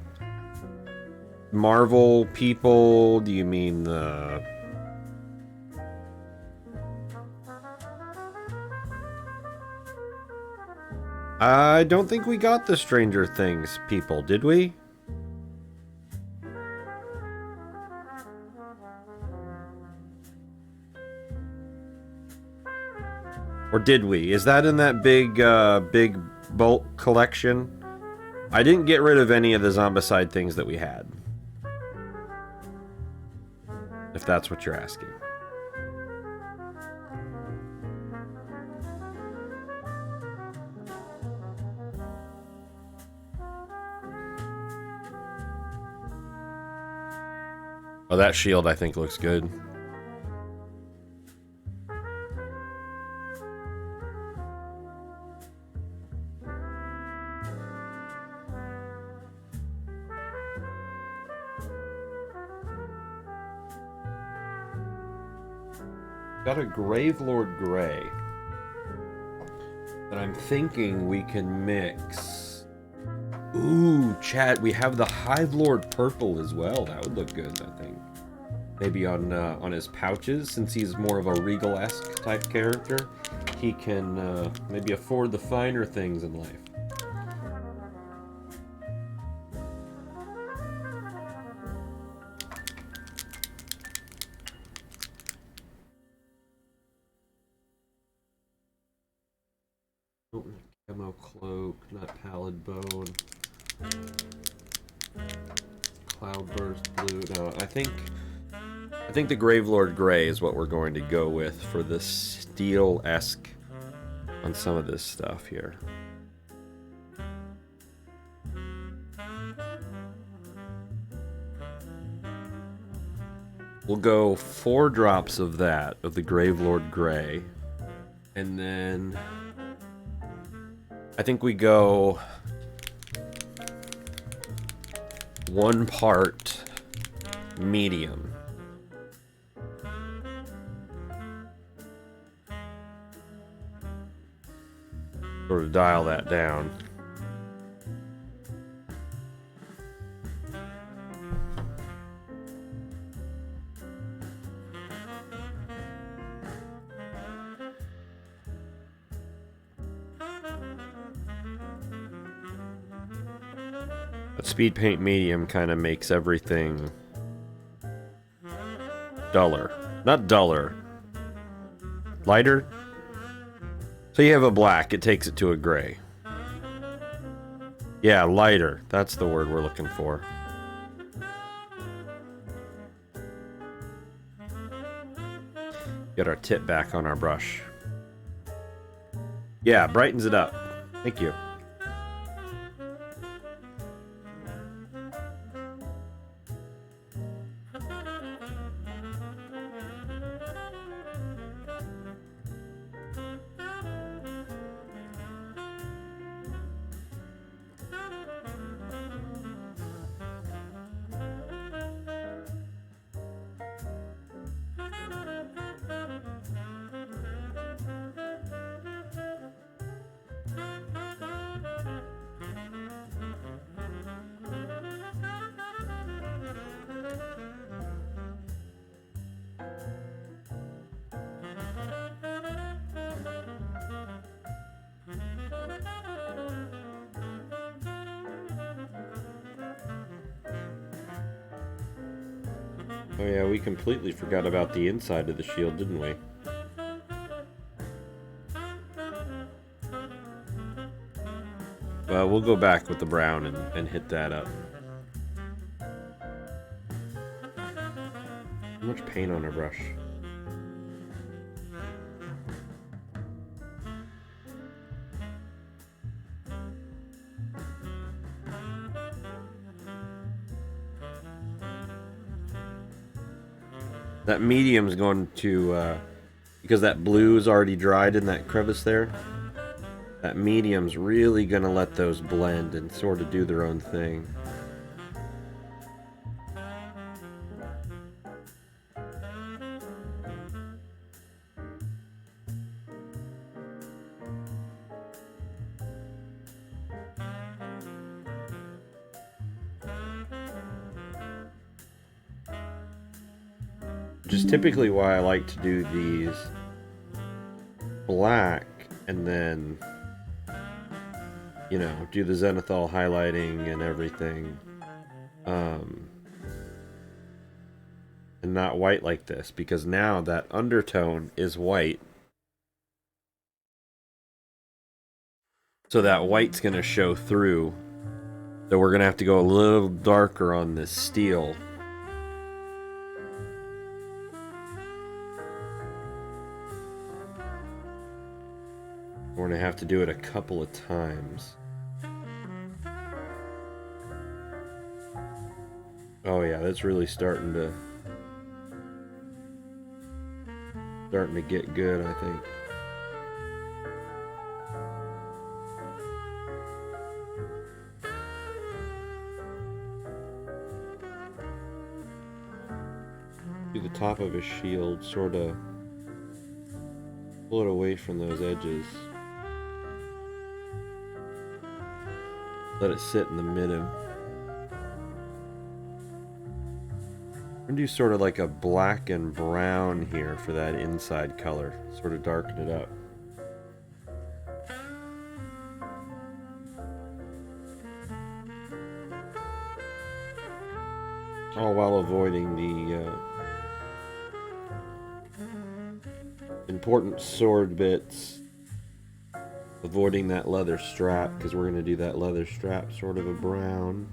Marvel people? Do you mean the... I don't think we got the Stranger Things people, did we? Or did we? Is that in that big bulk collection? I didn't get rid of any of the Zombicide things that we had. If that's what you're asking. Oh, that shield I think looks good. Got a Gravelord Gray that I'm thinking we can mix. Ooh, chat, we have the Hivelord Purple as well. That would look good, I think. Maybe on his pouches, since he's more of a Regal-esque type character, he can maybe afford the finer things in life. Camo Cloak, not Pallid Bone. Cloudburst Blue. No, I think I think the Gravelord Gray is what we're going to go with for the steel-esque on some of this stuff here. We'll go 4 drops of that, of the Gravelord Gray. And then I think we go 1 part medium. Sort of dial that down. But speed paint medium kind of makes everything duller. Not duller. Lighter? So you have a black, it takes it to a gray. Yeah, lighter. That's the word we're looking for. Get our tip back on our brush. Yeah, brightens it up. Thank you. Oh yeah, we completely forgot about the inside of the shield, didn't we? Well, we'll go back with the brown and hit that up. How much paint on our brush? That medium's going to, because that blue is already dried in that crevice there, that medium's really going to let those blend and sort of do their own thing. Which is typically why I like to do these black and then, you know, do the zenithal highlighting and everything. And not white like this, because now that undertone is white. So that white's going to show through. So we're going to have to go a little darker on this steel. We're going to have to do it a couple of times. Oh yeah, that's really starting to get good, I think. Do the top of his shield, sort of pull it away from those edges. Let it sit in the middle. I'm gonna do sort of like a black and brown here for that inside color. Sort of darken it up. All while avoiding the important sword bits. Avoiding that leather strap, because we're going to do that leather strap sort of a brown.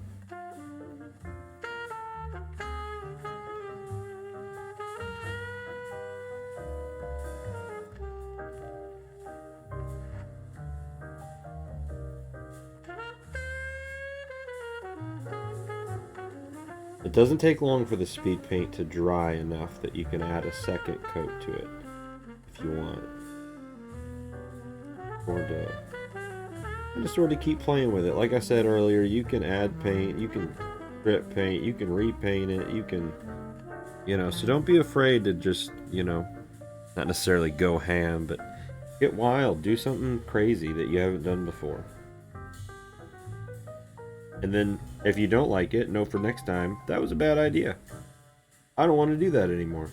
It doesn't take long for the speed paint to dry enough that you can add a second coat to it if you want. Or to sort of keep playing with it. Like I said earlier, you can add paint, you can strip paint, you can repaint it, you can, so don't be afraid to just, not necessarily go ham, but get wild, do something crazy that you haven't done before. And then, if you don't like it, know for next time, that was a bad idea. I don't want to do that anymore.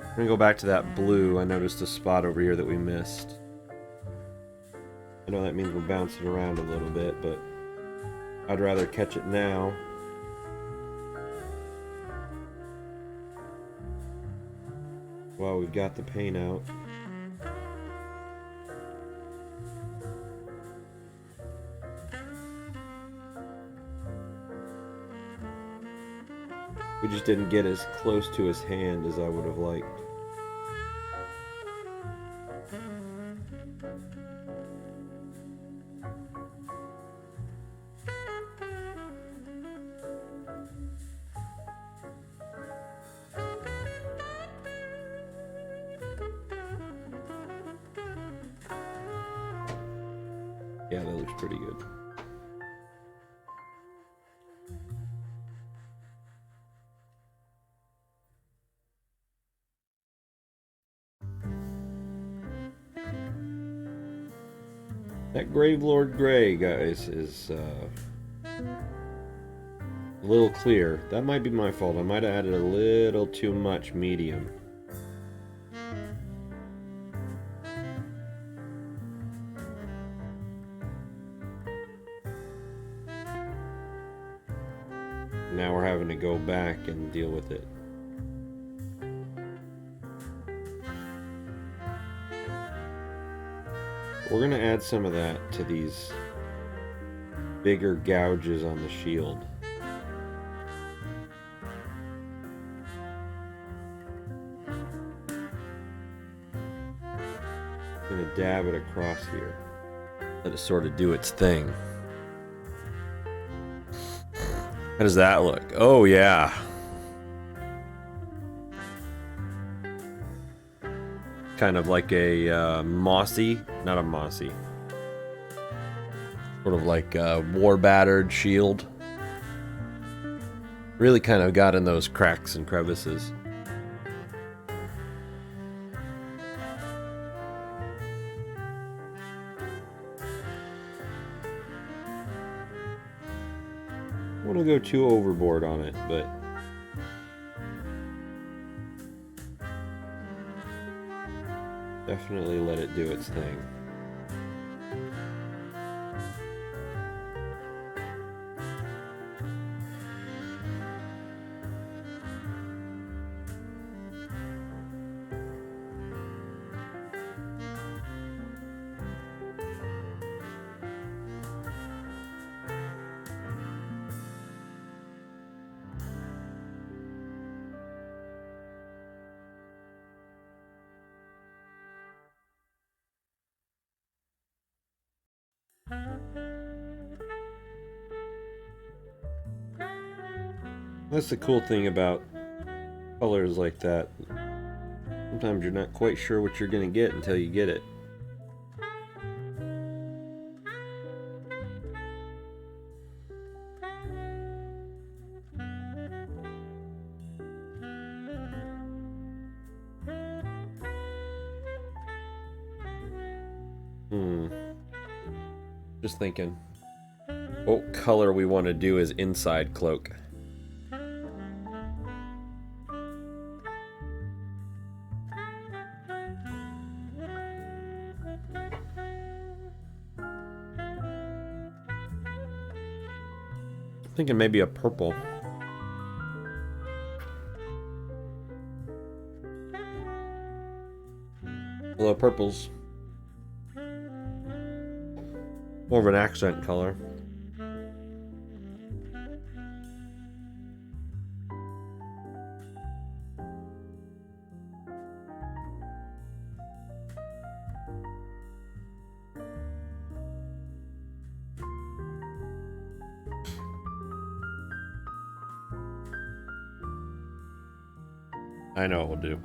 I'm gonna go back to that blue. I noticed a spot over here that we missed. I know that means we're bouncing around a little bit, but I'd rather catch it now. While we've got the paint out. We just didn't get as close to his hand as I would have liked. Yeah, that looks pretty good. That Gravelord Gray, guys, is a little clear. That might be my fault. I might have added a little too much medium. Now we're having to go back and deal with it. We're going to add some of that to these bigger gouges on the shield. I'm going to dab it across here. Let it sort of do its thing. How does that look? Oh, yeah. Kind of like a mossy, not a mossy, sort of like a war-battered shield. Really kind of got in those cracks and crevices. I don't want to go too overboard on it, but definitely let it do its thing. That's the cool thing about colors like that. Sometimes you're not quite sure what you're going to get until you get it. Just thinking what color we want to do as inside cloak. Thinking maybe a purple. Hello, purples. More of an accent color. I know it will do.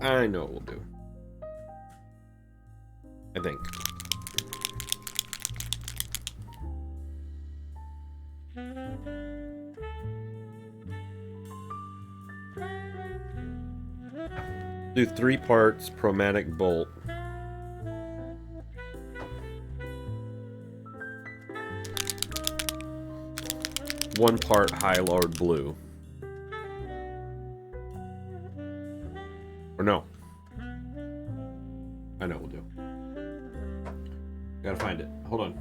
I know it will do. I think. Do 3 parts chromatic bolt. One part High Lord blue. Or no. I know we'll do. Gotta find it. Hold on.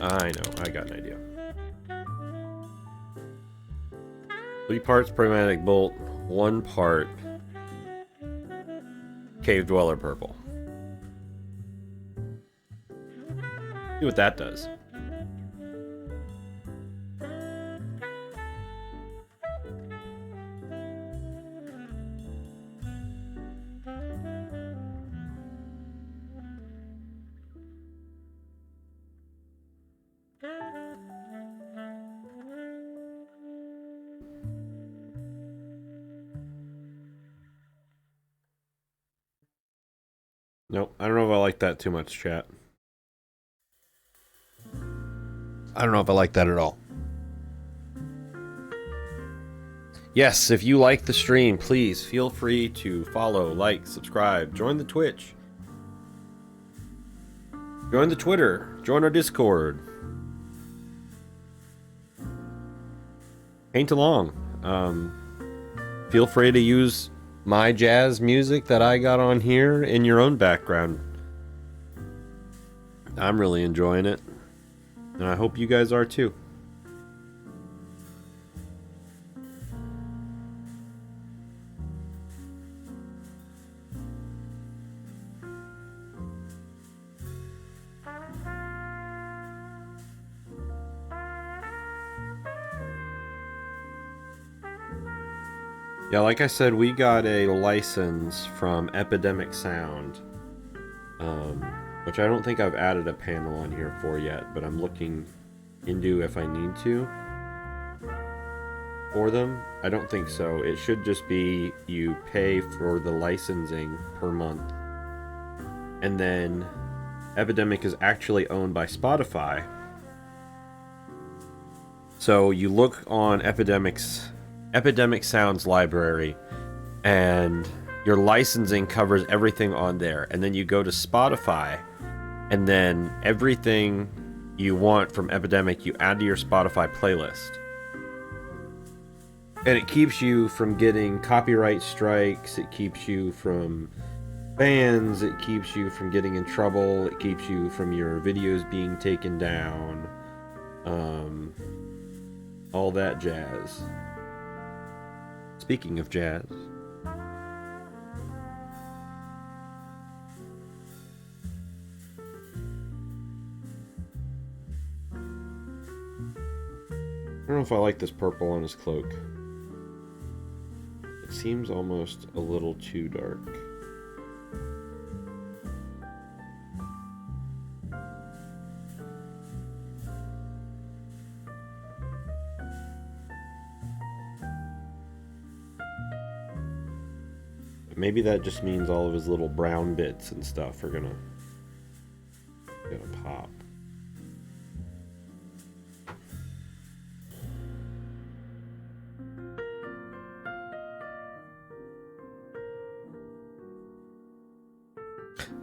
I know. I got an idea. 3 parts chromatic bolt. 1 part Cave Dweller purple. See what that does. Nope, I don't know if I like that too much, chat. I don't know if I like that at all. Yes, if you like the stream, please feel free to follow, like, subscribe, join the Twitch, join the Twitter, join our Discord. Paint along. Feel free to use my jazz music that I got on here in your own background. I'm really enjoying it, and I hope you guys are too. Yeah, like I said, we got a license from Epidemic Sound, which I don't think I've added a panel on here for yet, but I'm looking into if I need to for them. I don't think so. It should just be you pay for the licensing per month, and then Epidemic is actually owned by Spotify. So you look on Epidemic Sound's library, and your licensing covers everything on there, and then you go to Spotify, and then everything you want from Epidemic you add to your Spotify playlist, and it keeps you from getting copyright strikes, it keeps you from bans, it keeps you from getting in trouble, it keeps you from your videos being taken down, all that jazz. Speaking of jazz, I don't know if I like this purple on his cloak. It seems almost a little too dark. Maybe that just means all of his little brown bits and stuff are gonna pop.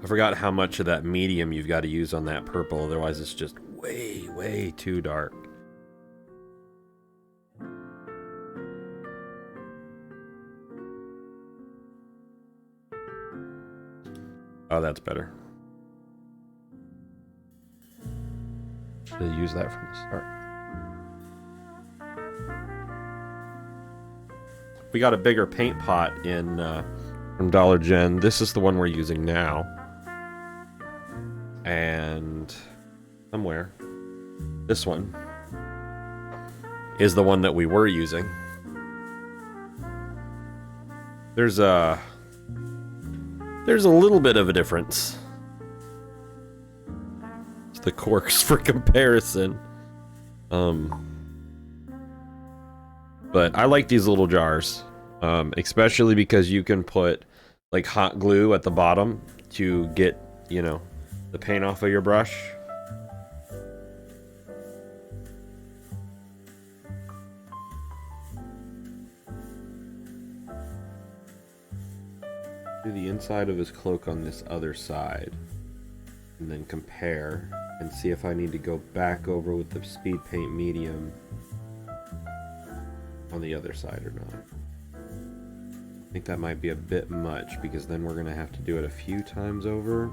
I forgot how much of that medium you've got to use on that purple, otherwise it's just way, way too dark. Oh, that's better. Should have used that from the start. We got a bigger paint pot in from Dollar Gen. This is the one we're using now. And somewhere, this one is the one that we were using. There's a little bit of a difference. It's the corks for comparison. But I like these little jars, especially because you can put like hot glue at the bottom to get, you know, the paint off of your brush. Do the inside of his cloak on this other side, and then compare and see if I need to go back over with the speed paint medium on the other side or not. I think that might be a bit much, because then we're going to have to do it a few times over.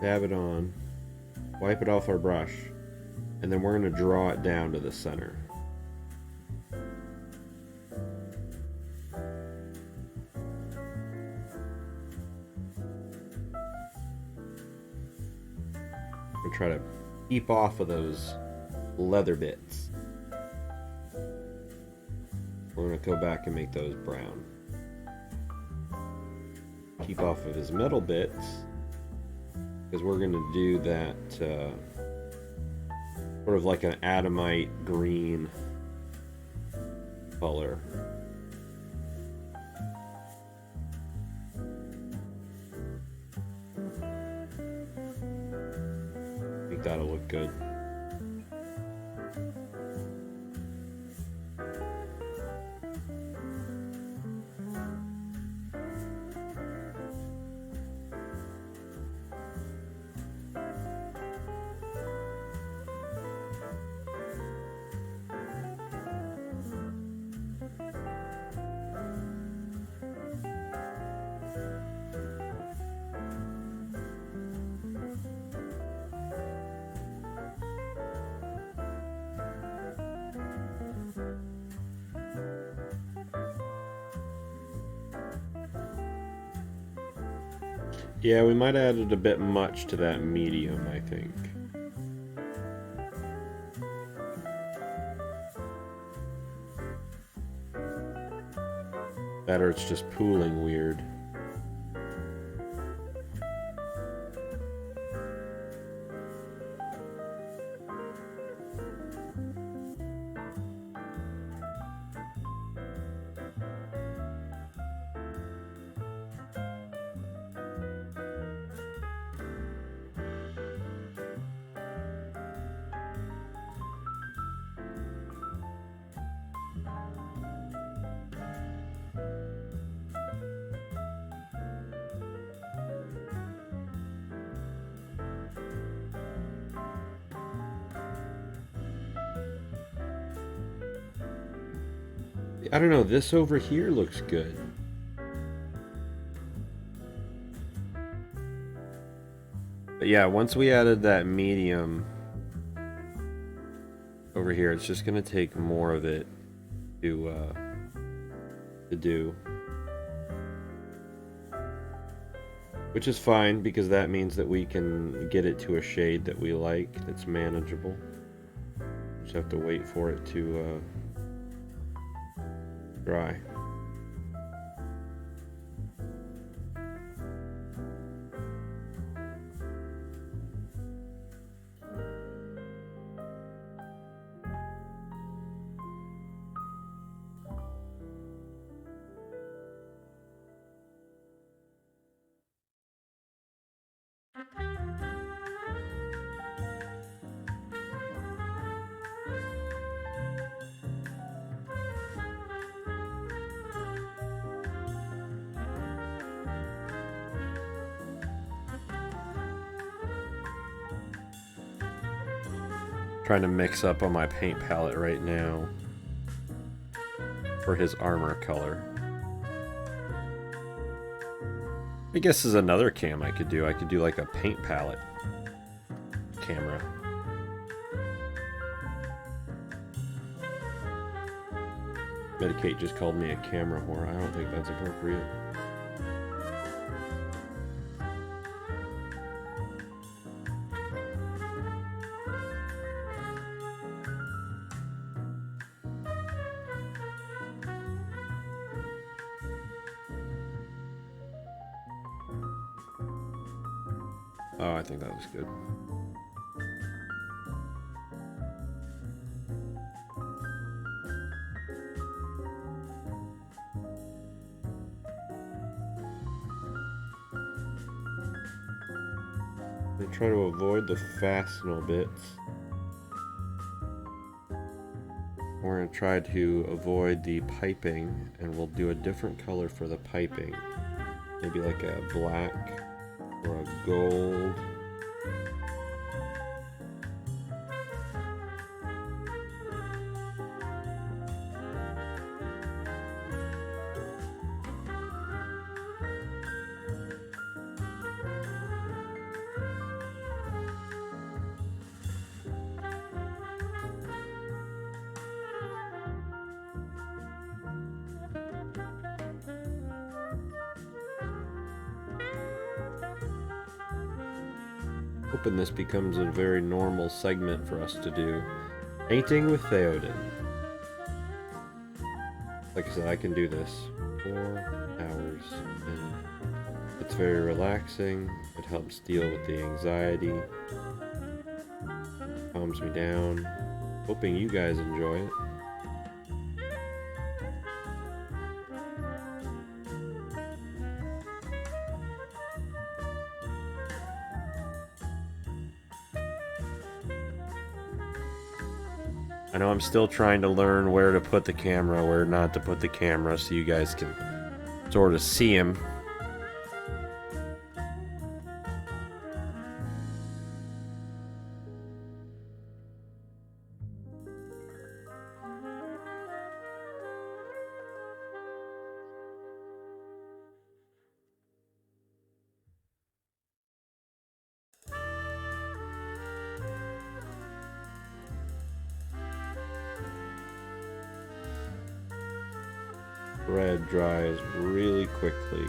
Dab it on, wipe it off our brush, and then we're going to draw it down to the center. We'll try to keep off of those leather bits. We're going to go back and make those brown. Keep off of his metal bits, because we're going to do that sort of like an adamite green color. I think that'll look good. Yeah, we might have added a bit much to that medium, I think. That or it's just pooling weird. I don't know, this over here looks good. But yeah, once we added that medium over here, it's just gonna take more of it to do. Which is fine, because that means that we can get it to a shade that we like, that's manageable. Just have to wait for it to dry. Trying to mix up on my paint palette right now. for his armor color. I guess is another cam I could do. I could do like a paint palette camera. Medicate just called me a camera whore. I don't think that's appropriate. Oh, I think that was good. I'm gonna try to avoid the fastenal bits. We're gonna try to avoid the piping, and we'll do a different color for the piping. Maybe like a black or a gold. Hoping this becomes a very normal segment for us to do. Painting with Theoden. Like I said, I can do this 4 hours, and it's very relaxing. It helps deal with the anxiety, calms me down. Hoping you guys enjoy it. I know I'm still trying to learn where to put the camera, where not to put the camera, so you guys can sort of see him. Red dries really quickly.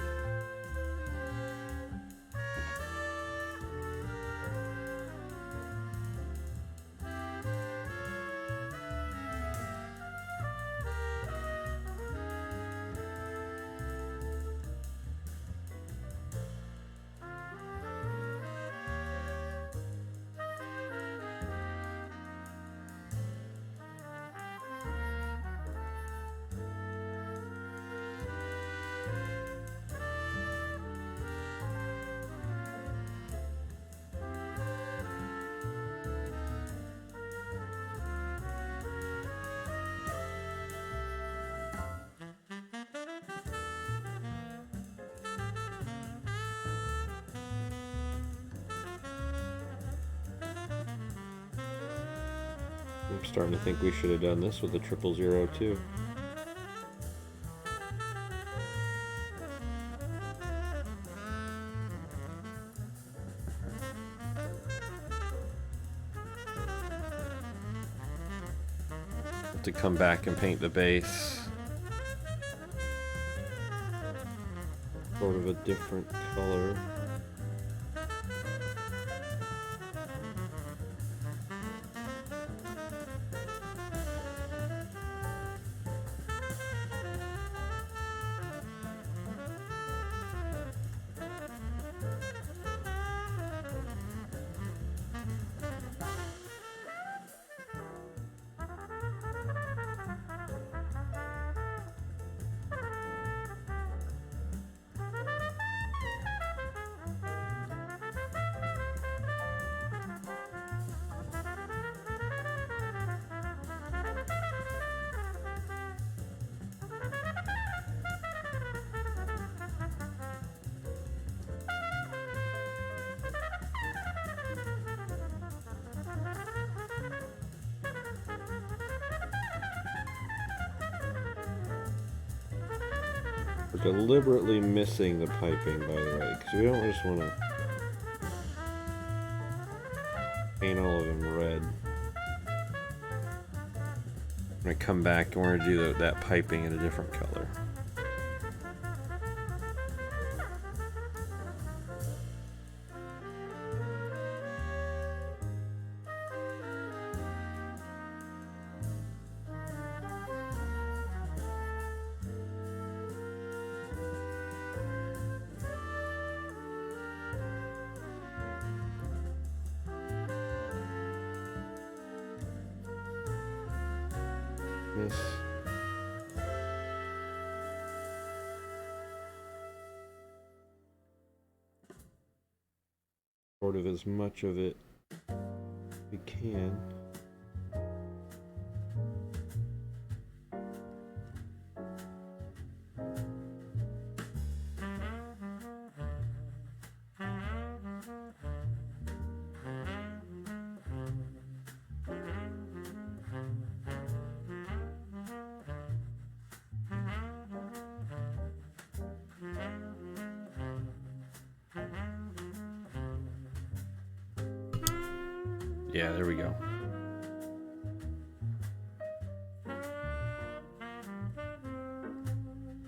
I'm starting to think we should have done this with a 000 too. To come back and paint the base. Sort of a different color. We're deliberately missing the piping, by the way, because we don't just want to paint all of them red. I'm going to come back and we're going to do that piping in a different color. Miss. Sort of as much of it as we can. Yeah, there we go.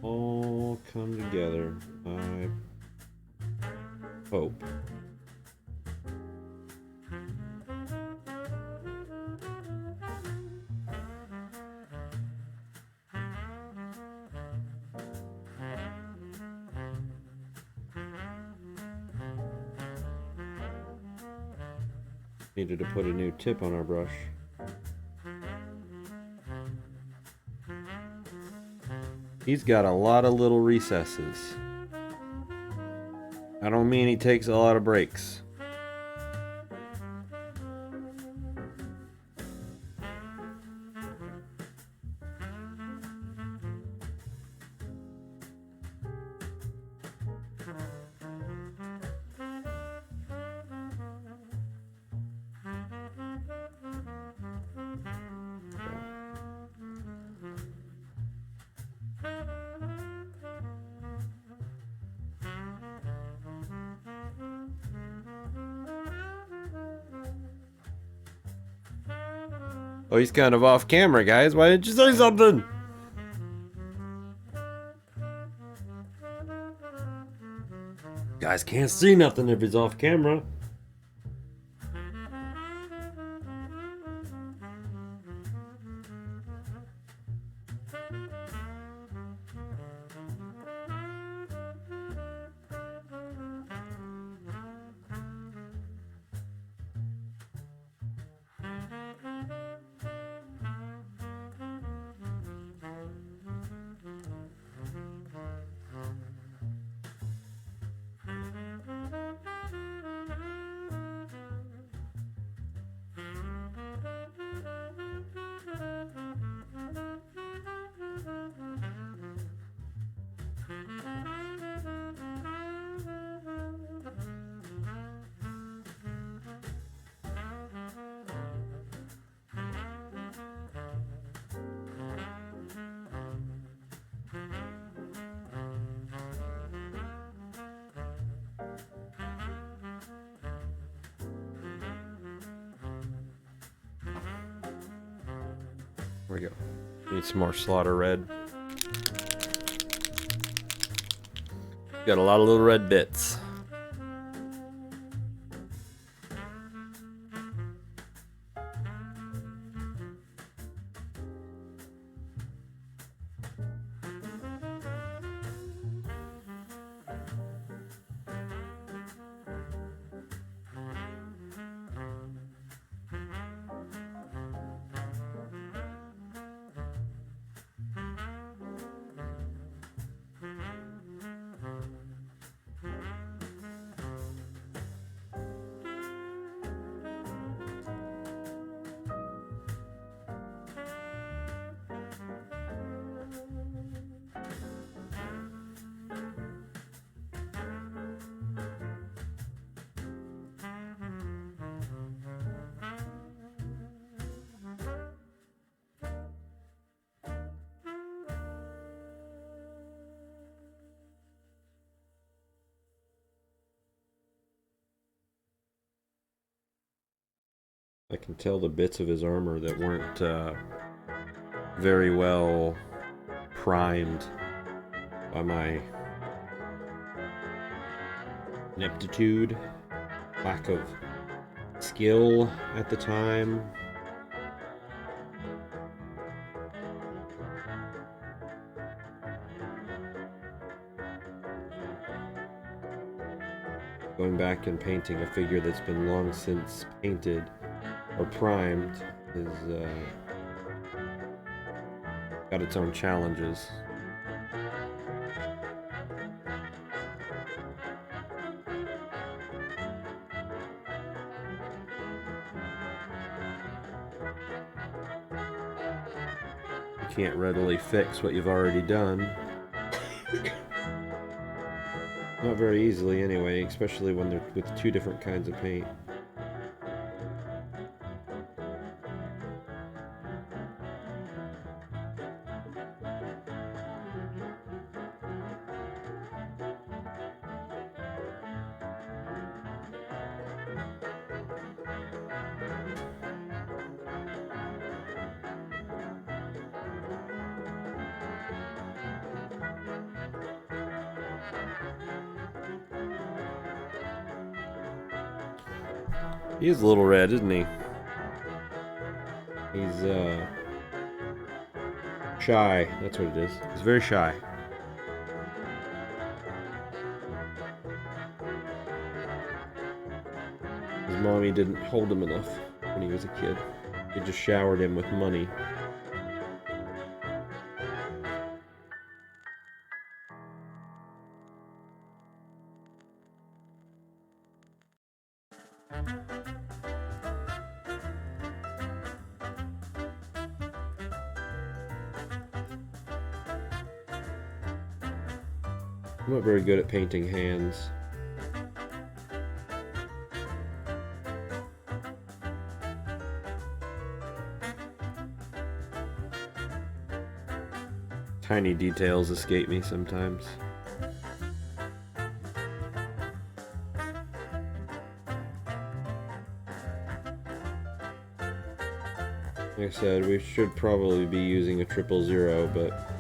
All come together, I hope. Needed to put a new tip on our brush. He's got a lot of little recesses. I don't mean he takes a lot of breaks. Oh, he's kind of off camera, guys. Why didn't you say something? Guys can't see nothing if he's off camera. There we go. Need some more Slaughter Red. Got a lot of little red bits. I can tell the bits of his armor that weren't very well primed by my ineptitude, lack of skill at the time. Going back and painting a figure that's been long since painted or primed is got its own challenges. You can't readily fix what you've already done. Not very easily anyway, especially when they're with two different kinds of paint. He is a little red, isn't he? He's, shy. That's what it is. He's very shy. His mommy didn't hold him enough when he was a kid. They just showered him with money. I'm not very good at painting hands. Tiny details escape me sometimes. Like I said, we should probably be using a 000, but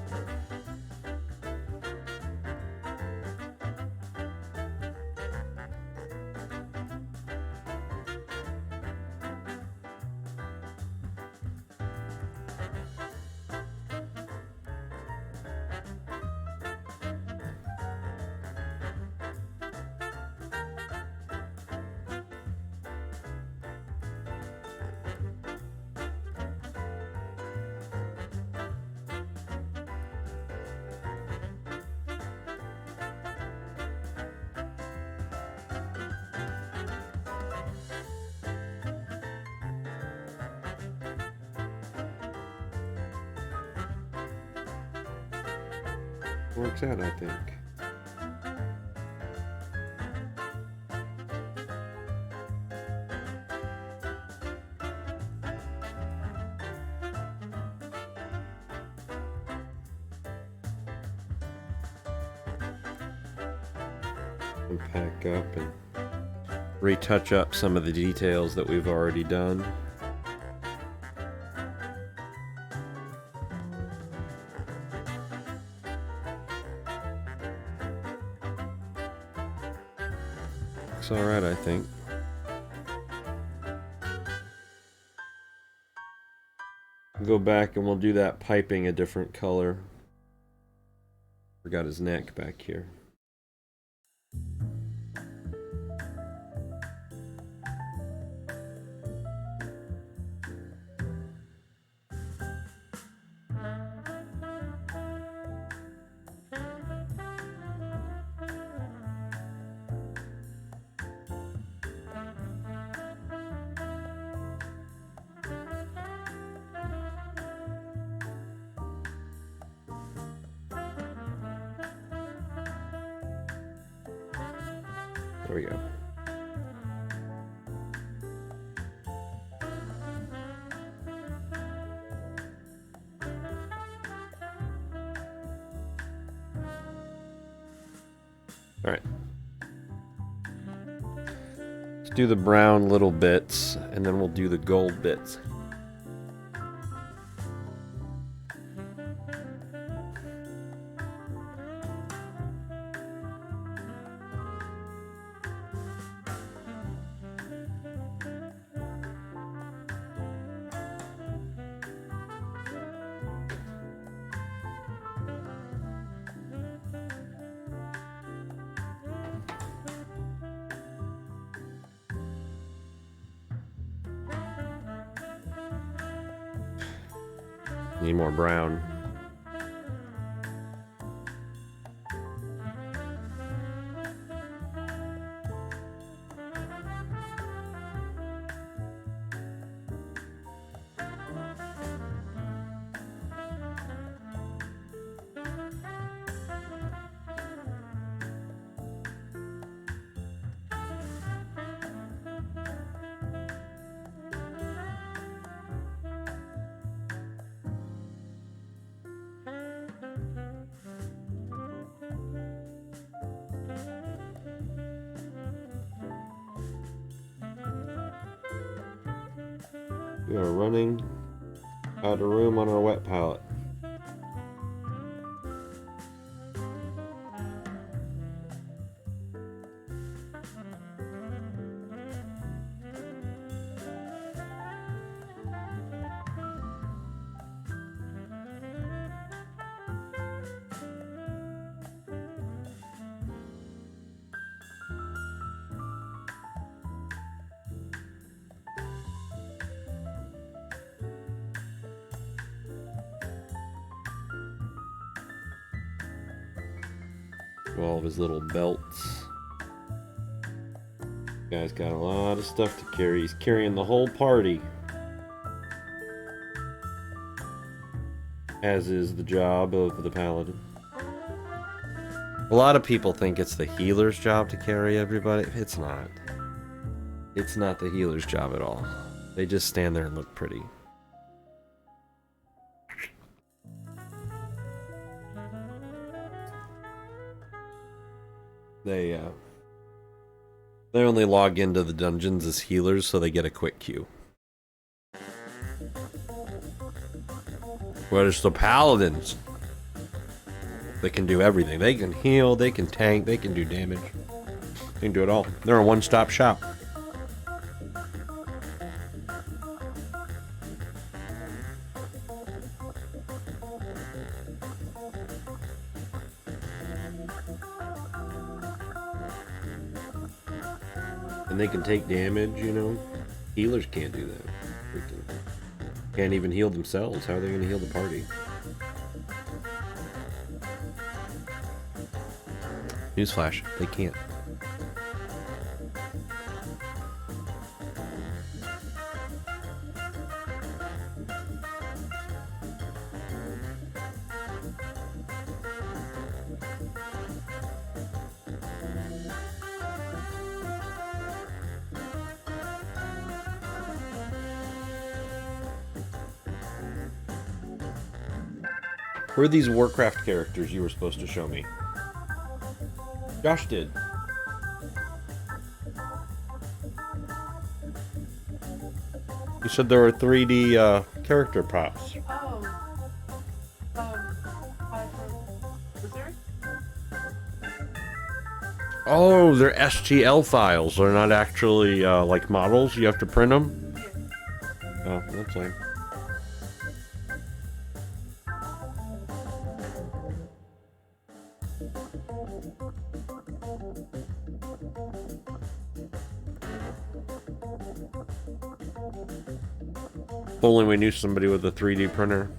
works out, I think. And pack up and retouch up some of the details that we've already done. Looks alright, I think. Go back and we'll do that piping a different color. Forgot his neck back here. There we go. All right. Let's do the brown little bits, and then we'll do the gold bits. Need more brown. We are running out of room on our wet palette. All of his little belts. Guy's got a lot of stuff to carry. He's carrying the whole party. As is the job of the paladin. A lot of people think it's the healer's job to carry everybody. It's not. It's not the healer's job at all. They just stand there and look pretty. They only log into the dungeons as healers, so they get a quick queue. But it's the paladins. They can do everything. They can heal, they can tank, they can do damage. They can do it all. They're a one-stop shop. And they can take damage, you know. Healers can't do that. They can't even heal themselves. How are they going to heal the party? Newsflash, they can't. Where are these Warcraft characters you were supposed to show me? Josh did. You said there were 3D character props. Wizard? Oh, they're STL files. They're not actually like models. You have to print them. Yeah. Oh, that's lame. If only we knew somebody with a 3D printer.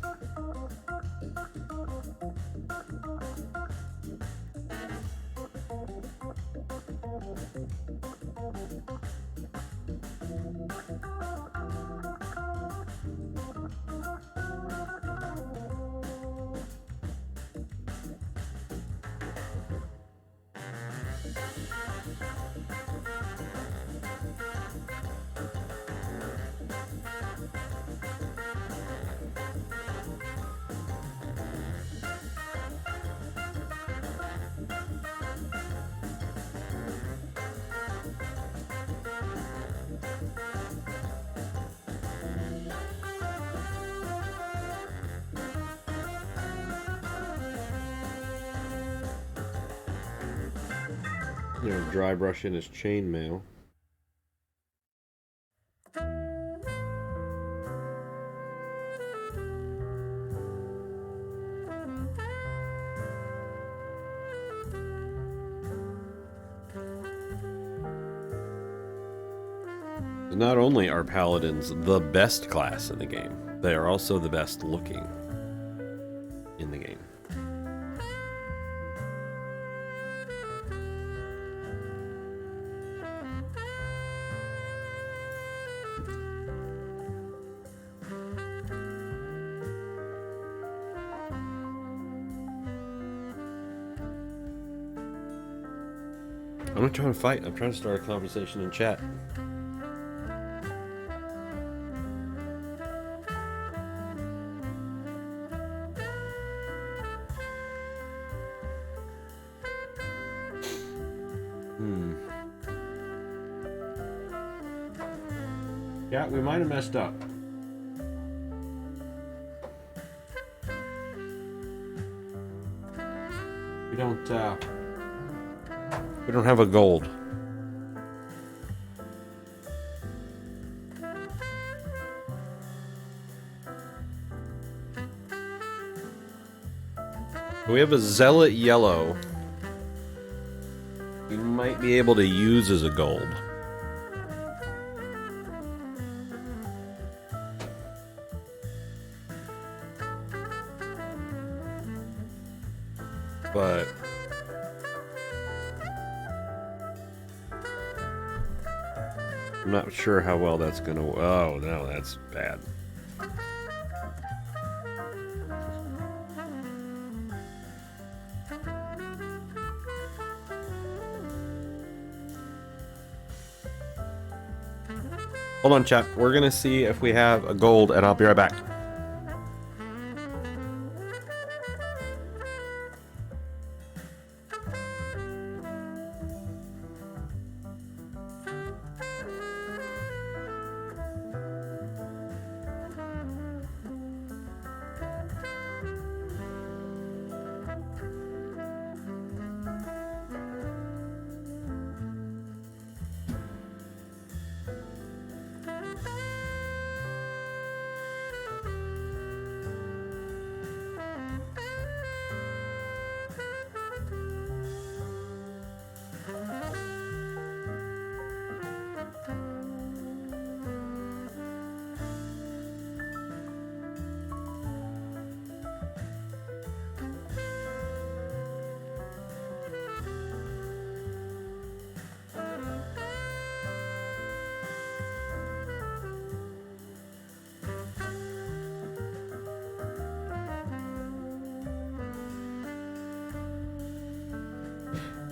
They're dry brushing his chainmail. Not only are paladins the best class in the game, they are also the best looking in the game. I'm not trying to fight. I'm trying to start a conversation in chat. Yeah, we might have messed up. We don't have a gold. We have a zealot yellow. We might be able to use as a gold. But I'm not sure how well that's gonna. Oh no, that's bad. Hold on, chat. We're gonna see if we have a gold, and I'll be right back.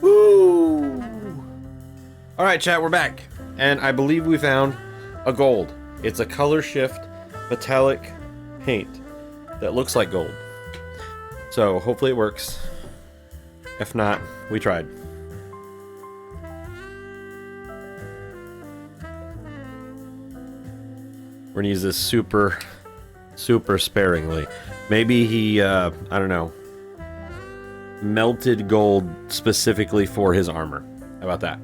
Woo! All right, chat, we're back, and I believe we found a gold. It's a color shift metallic paint that looks like gold. So hopefully it works. If not, we tried. We're gonna use this super sparingly. Maybe he, I don't know, melted gold specifically for his armor. How about that?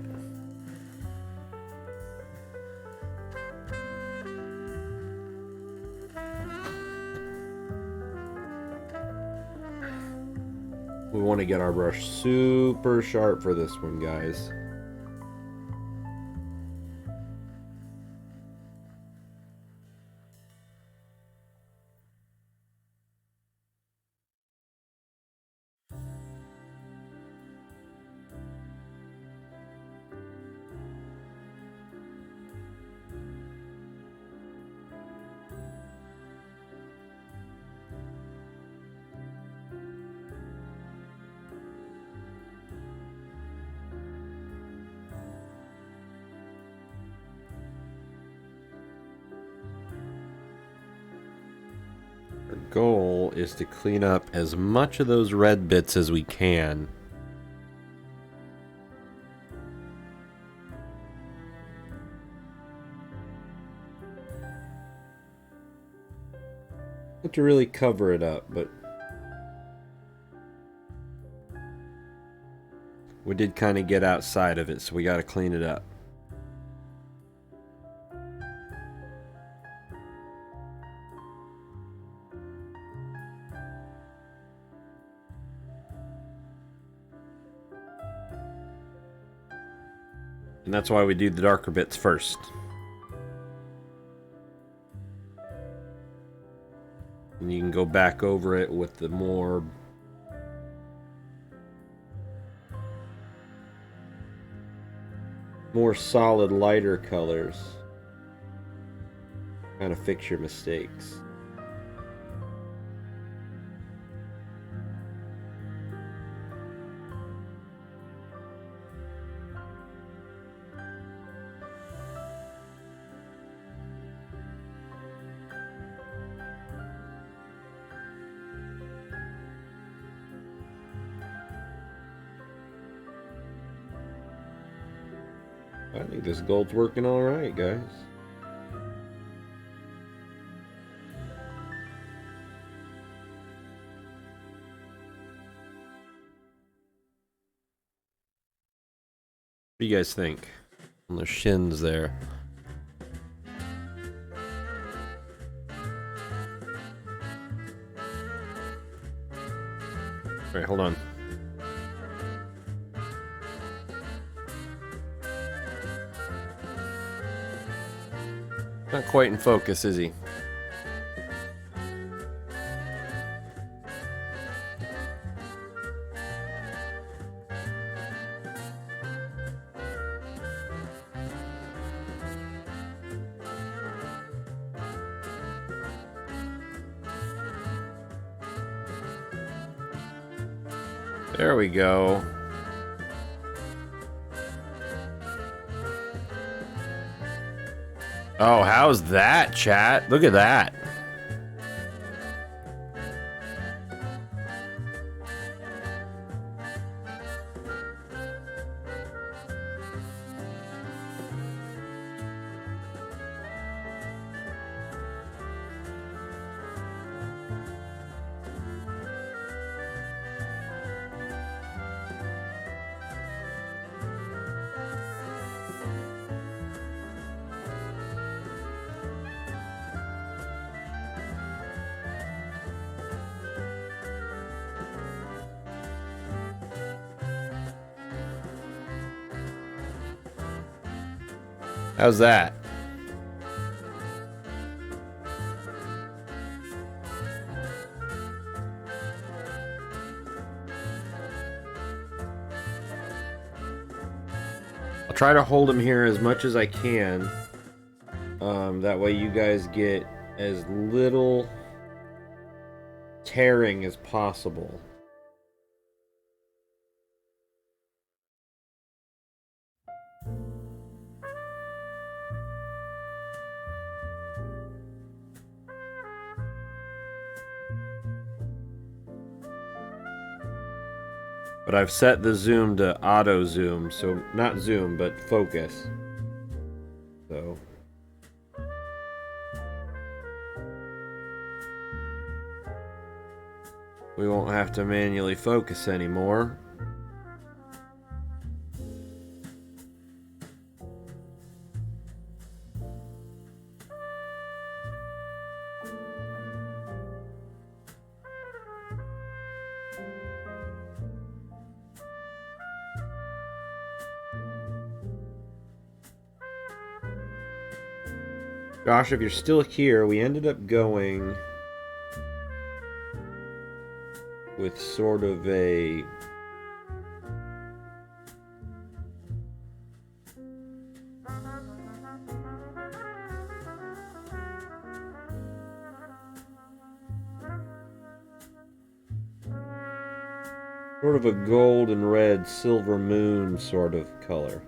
We want to get our brush super sharp for this one, guys. Our goal is to clean up as much of those red bits as we can. Not to really cover it up, but We did kind of get outside of it, so we got to clean it up. And that's why we do the darker bits first. And you can go back over it with the more solid, lighter colors. Kind of fix your mistakes. I think this gold's working all right, guys. What do you guys think? On the shins there. Alright, hold on. Not quite in focus, is he? There we go. Oh, how's that, chat? Look at that. How's that? I'll try to hold him here as much as I can. That way you guys get as little tearing as possible. But I've set the zoom to auto zoom, so not zoom, but focus. So we won't have to manually focus anymore. Josh, if you're still here, we ended up going with sort of a gold and red silver moon sort of color.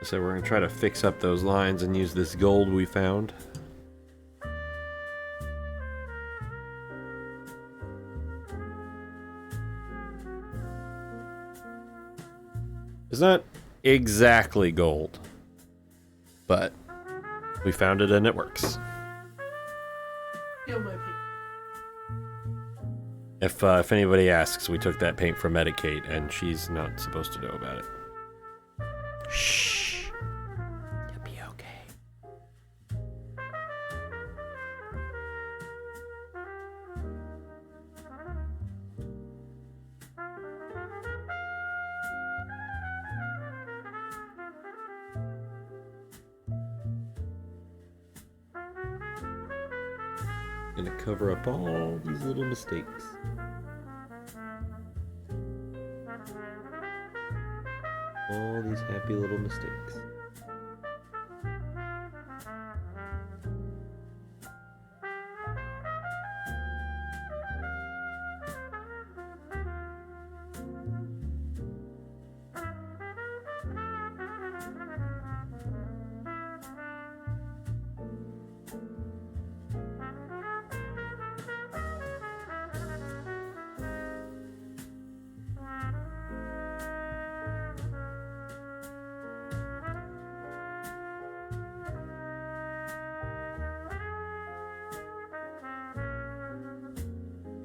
So we're gonna try to fix up those lines and use this gold we found. It's not exactly gold, but we found it and it works. Feel my pain. If anybody asks, we took that paint from Medicaid, and she's not supposed to know about it. Shh. You'll be okay. Gonna cover up all these little mistakes. All these happy little mistakes.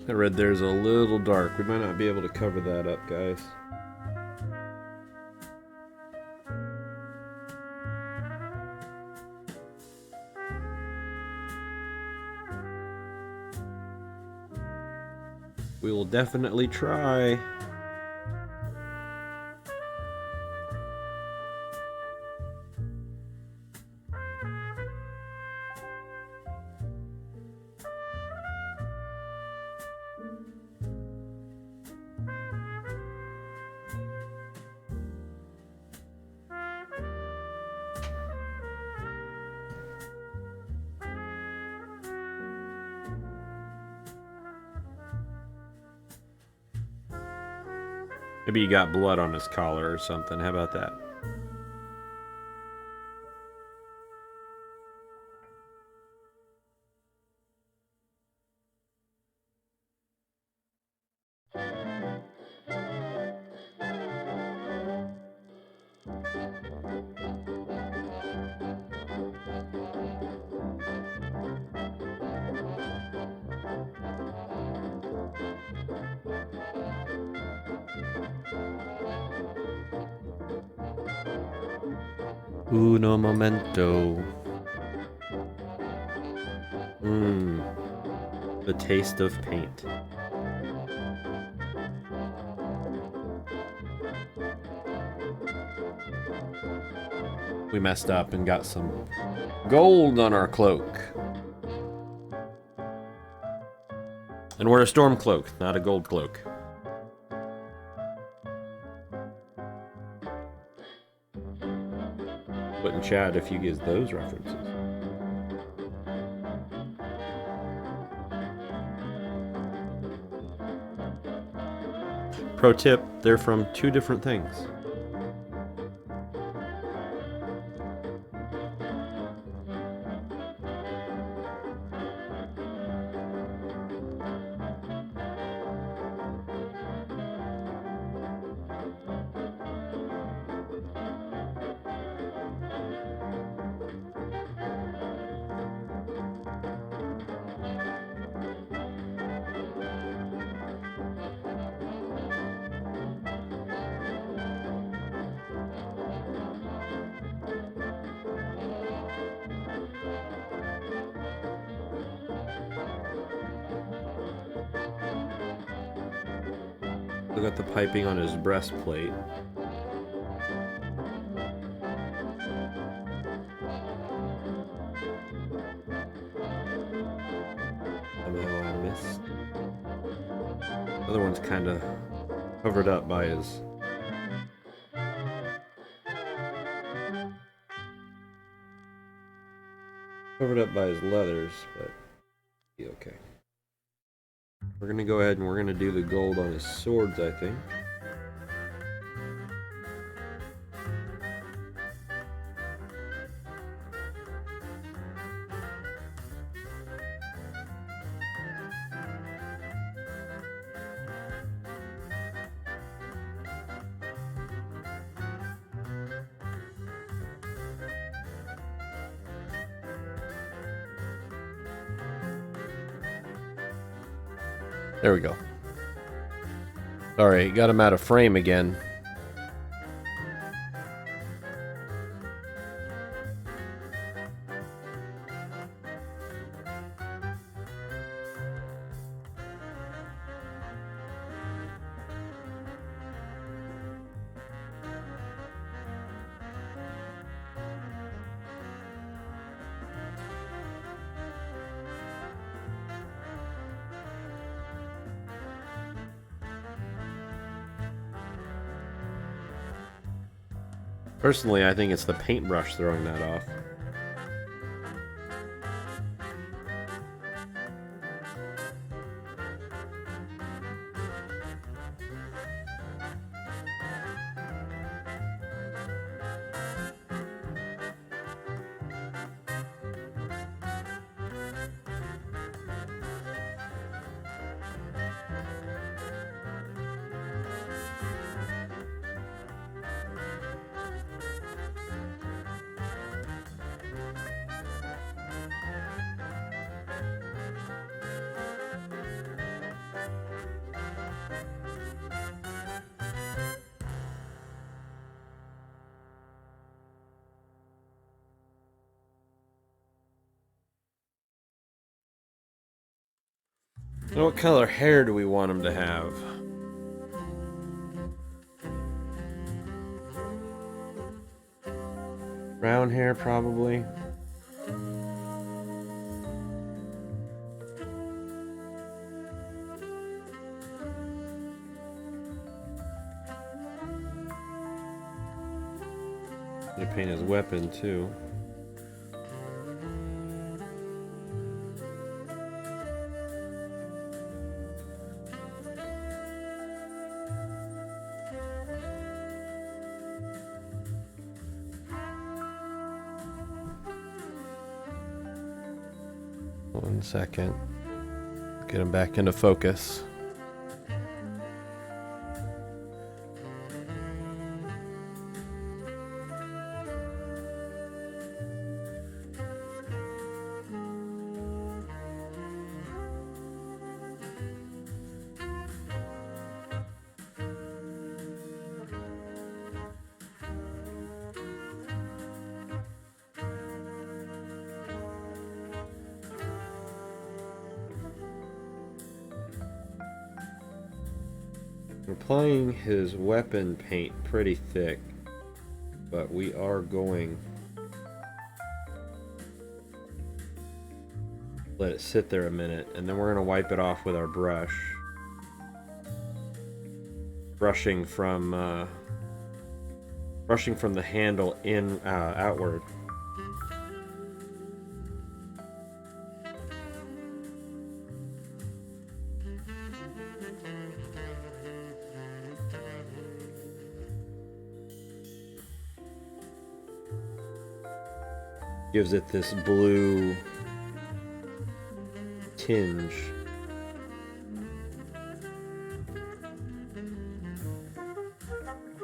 That red there's a little dark. We might not be able to cover that up, guys. We will definitely try. Maybe he got blood on his collar or something. How about that? Uno momento. The taste of paint. We messed up and got some gold on our cloak. And we're a storm cloak, not a gold cloak. Put in chat if you get those references. Pro tip, they're from two different things. Look at the piping on his breastplate. Somehow I missed. The other one's kind of covered up by his... covered up by his leathers, but be okay. We're gonna go ahead and we're gonna do the gold on his swords, I think. There we go. Sorry, got him out of frame again. Personally, I think it's the paintbrush throwing that off. Now, what color hair do we want him to have? Brown hair, probably. They paint his weapon, too. One second. Get him back into focus. We're applying his weapon paint pretty thick, but we are going to let it sit there a minute, and then we're going to wipe it off with our brush. Brushing from the handle outward. Gives it this blue tinge.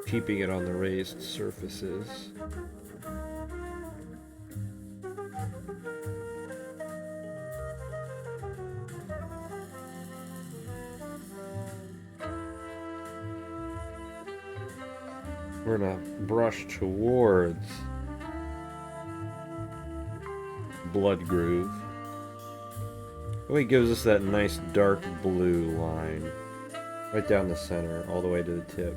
Keeping it on the raised surfaces. We're gonna brush towards blood groove. Oh, he gives us that nice dark blue line right down the center, all the way to the tip.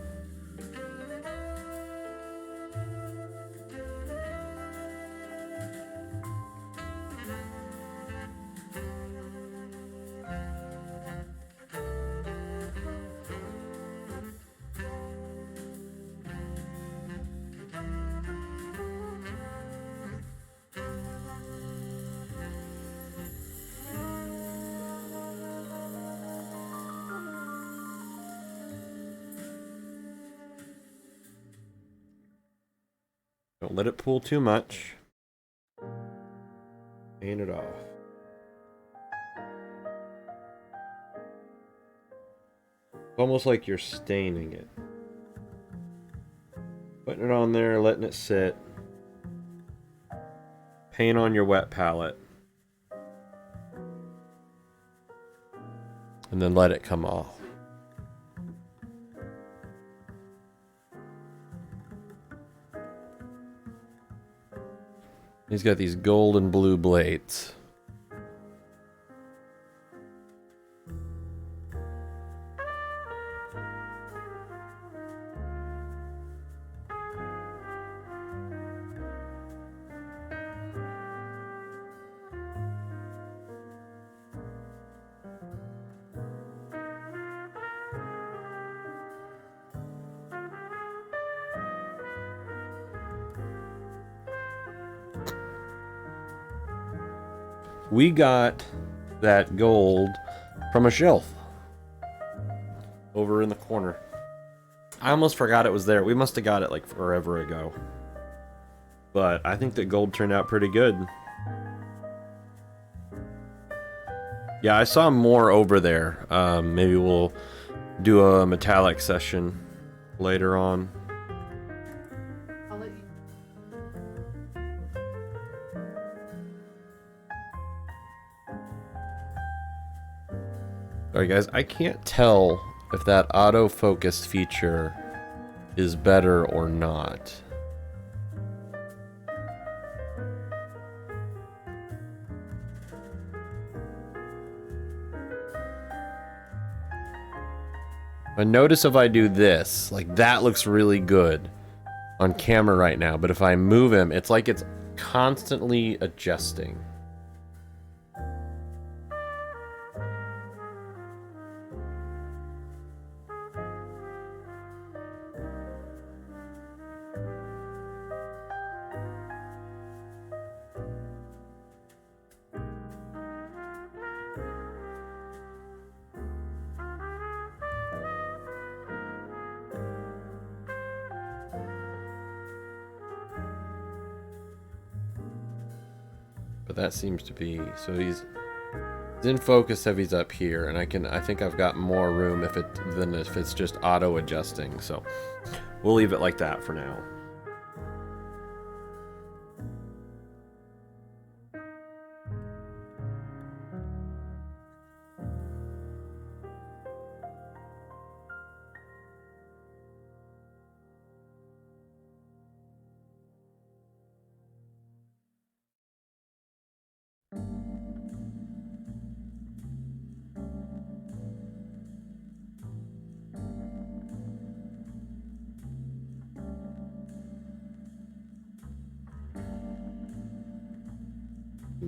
Don't let it pull too much. Paint it off. Almost like you're staining it. Putting it on there, letting it sit. Paint on your wet palette. and then let it come off. He's got these gold and blue blades. We got that gold from a shelf over in the corner. I almost forgot it was there. We must have got it like forever ago. But I think that gold turned out pretty good. Yeah, I saw more over there. Maybe we'll do a metallic session later on. I'll let you. Alright guys, I can't tell if that autofocus feature is better or not. But notice if I do this, like that looks really good on camera right now, but if I move him, it's like it's constantly adjusting. But that seems to be, so he's in focus if he's up here, and I think I've got more room than if it's just auto adjusting. So we'll leave it like that for now.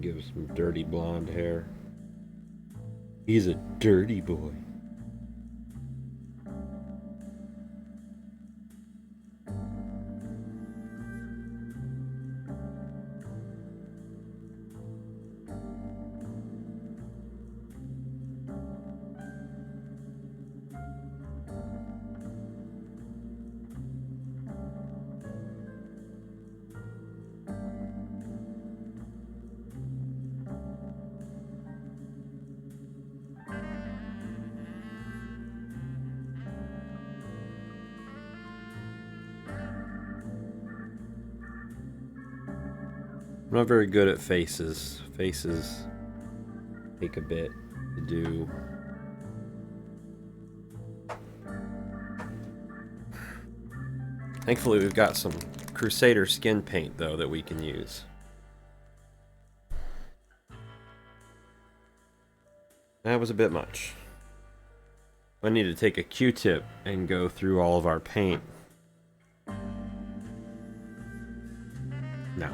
Give him some dirty blonde hair. He's a dirty boy. I'm not very good at faces. Faces take a bit to do. Thankfully, we've got some Crusader skin paint, though, that we can use. That was a bit much. I need to take a Q-tip and go through all of our paint. No.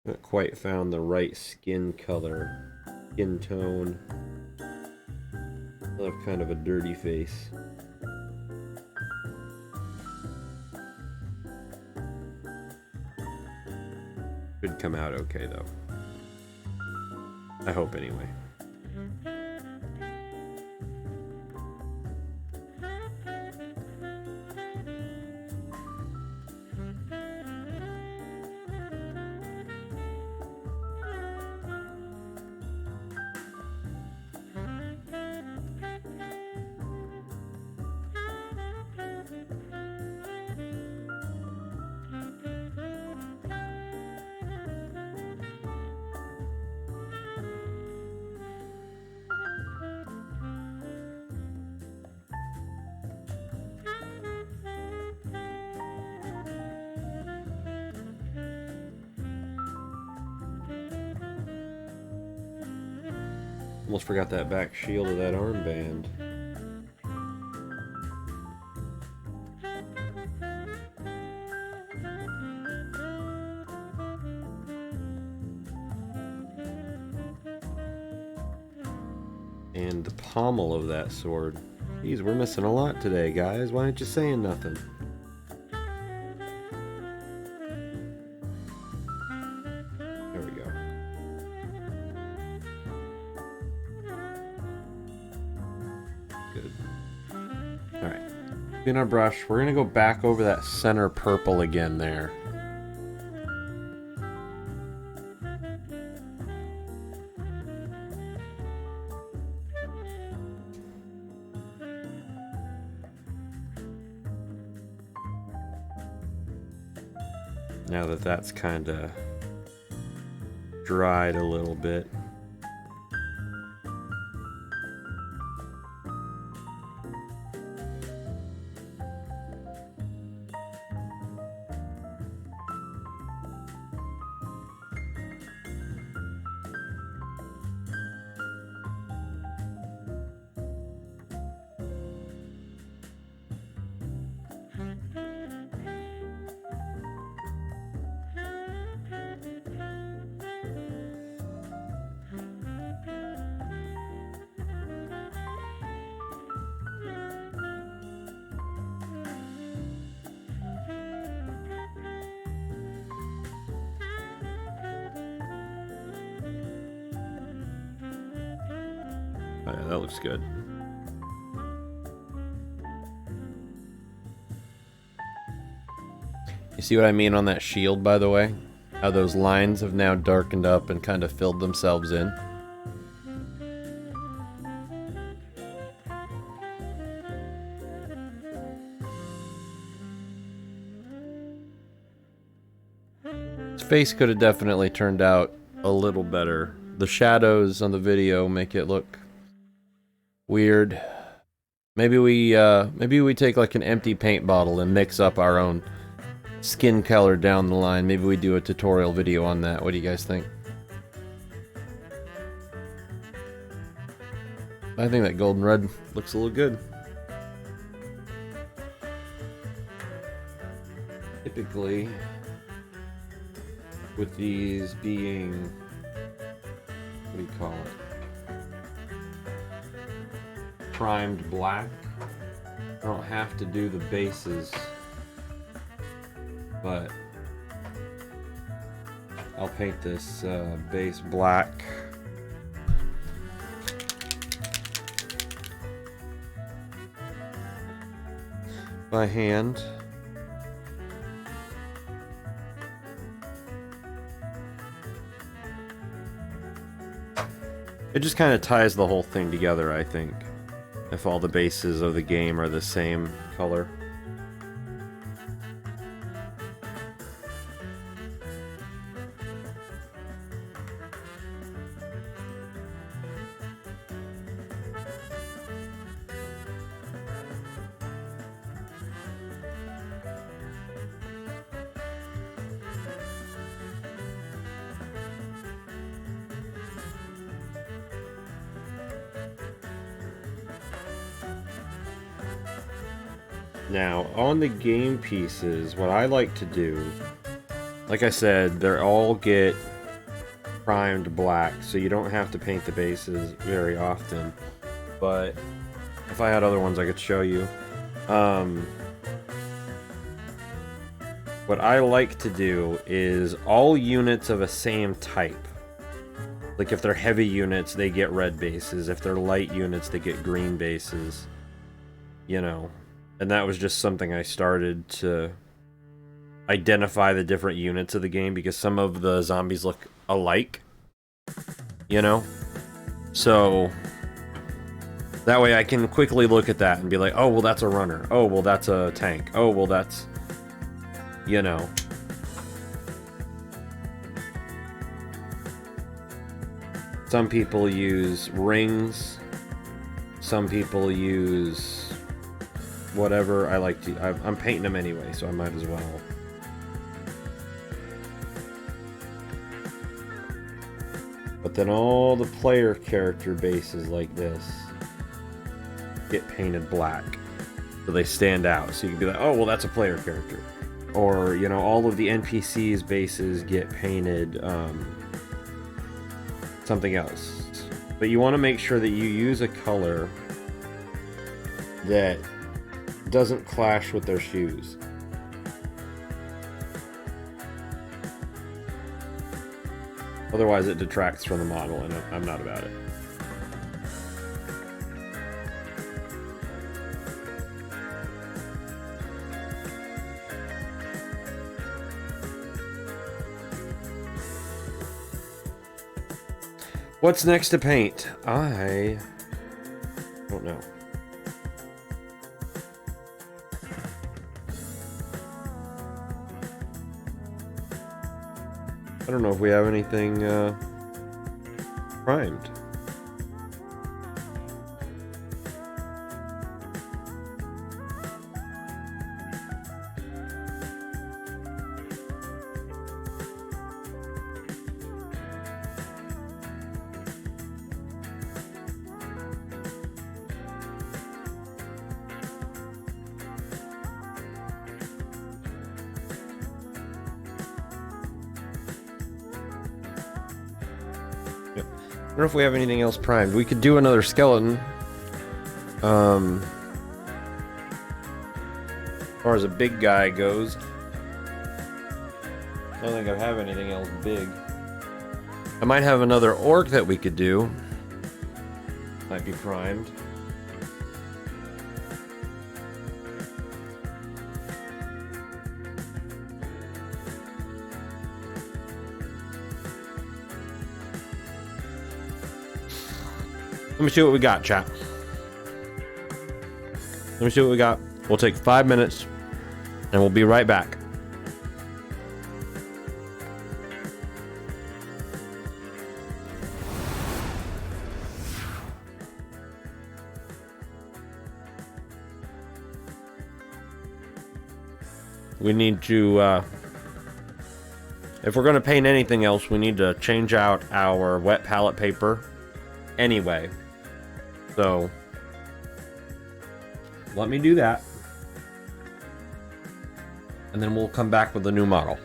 Not quite found the right skin color, skin tone. I have kind of a dirty face. Should come out okay though. I hope anyway. Almost forgot that back shield of that armband. And the pommel of that sword. Geez, we're missing a lot today, guys. Why aren't you saying nothing? There we go. Good. Alright. In our brush, we're gonna go back over that center purple again there. Now that that's kind of dried a little bit. Oh, yeah, that looks good. You see what I mean on that shield, by the way? How those lines have now darkened up and kind of filled themselves in. His face could have definitely turned out a little better. The shadows on the video make it look weird. Maybe we take like an empty paint bottle and mix up our own skin color down the line. Maybe we do a tutorial video on that. What do you guys think? I think that golden red looks a little good. Typically, with these being, what do you call it? Primed black. I don't have to do the bases, but I'll paint this base black. By hand. It just kind of ties the whole thing together, I think, if all the bases of the game are the same color. Now, on the game pieces, what I like to do, like I said, they all get primed black, so you don't have to paint the bases very often. But if I had other ones I could show you. What I like to do is all units of a same type. Like if they're heavy units, they get red bases. If they're light units, they get green bases. You know. And that was just something I started to identify the different units of the game, because some of the zombies look alike, you know? So that way I can quickly look at that and be like, oh, well, that's a runner. Oh, well, that's a tank. Oh, well, that's, you know. Some people use rings. Some people use whatever. I like to. I'm painting them anyway, so I might as well. But But then all the player character bases like this get painted black. So they stand out. So you can be like, oh, well, that's a player character. Or, you know, all of the NPCs bases get painted something else. But you want to make sure that you use a color that doesn't clash with their shoes. Otherwise it detracts from the model, and I'm not about it. What's next to paint? I don't know. I don't know if we have anything primed. I don't know if we have anything else primed. We could do another skeleton. As far as a big guy goes, I don't think I have anything else big. I might have another orc that we could do. Might be primed. Let me see what we got, chat. Let me see what we got. We'll take 5 minutes, and we'll be right back. We need to, if we're going to paint anything else, we need to change out our wet palette paper anyway. So, let me do that. And then we'll come back with a new model.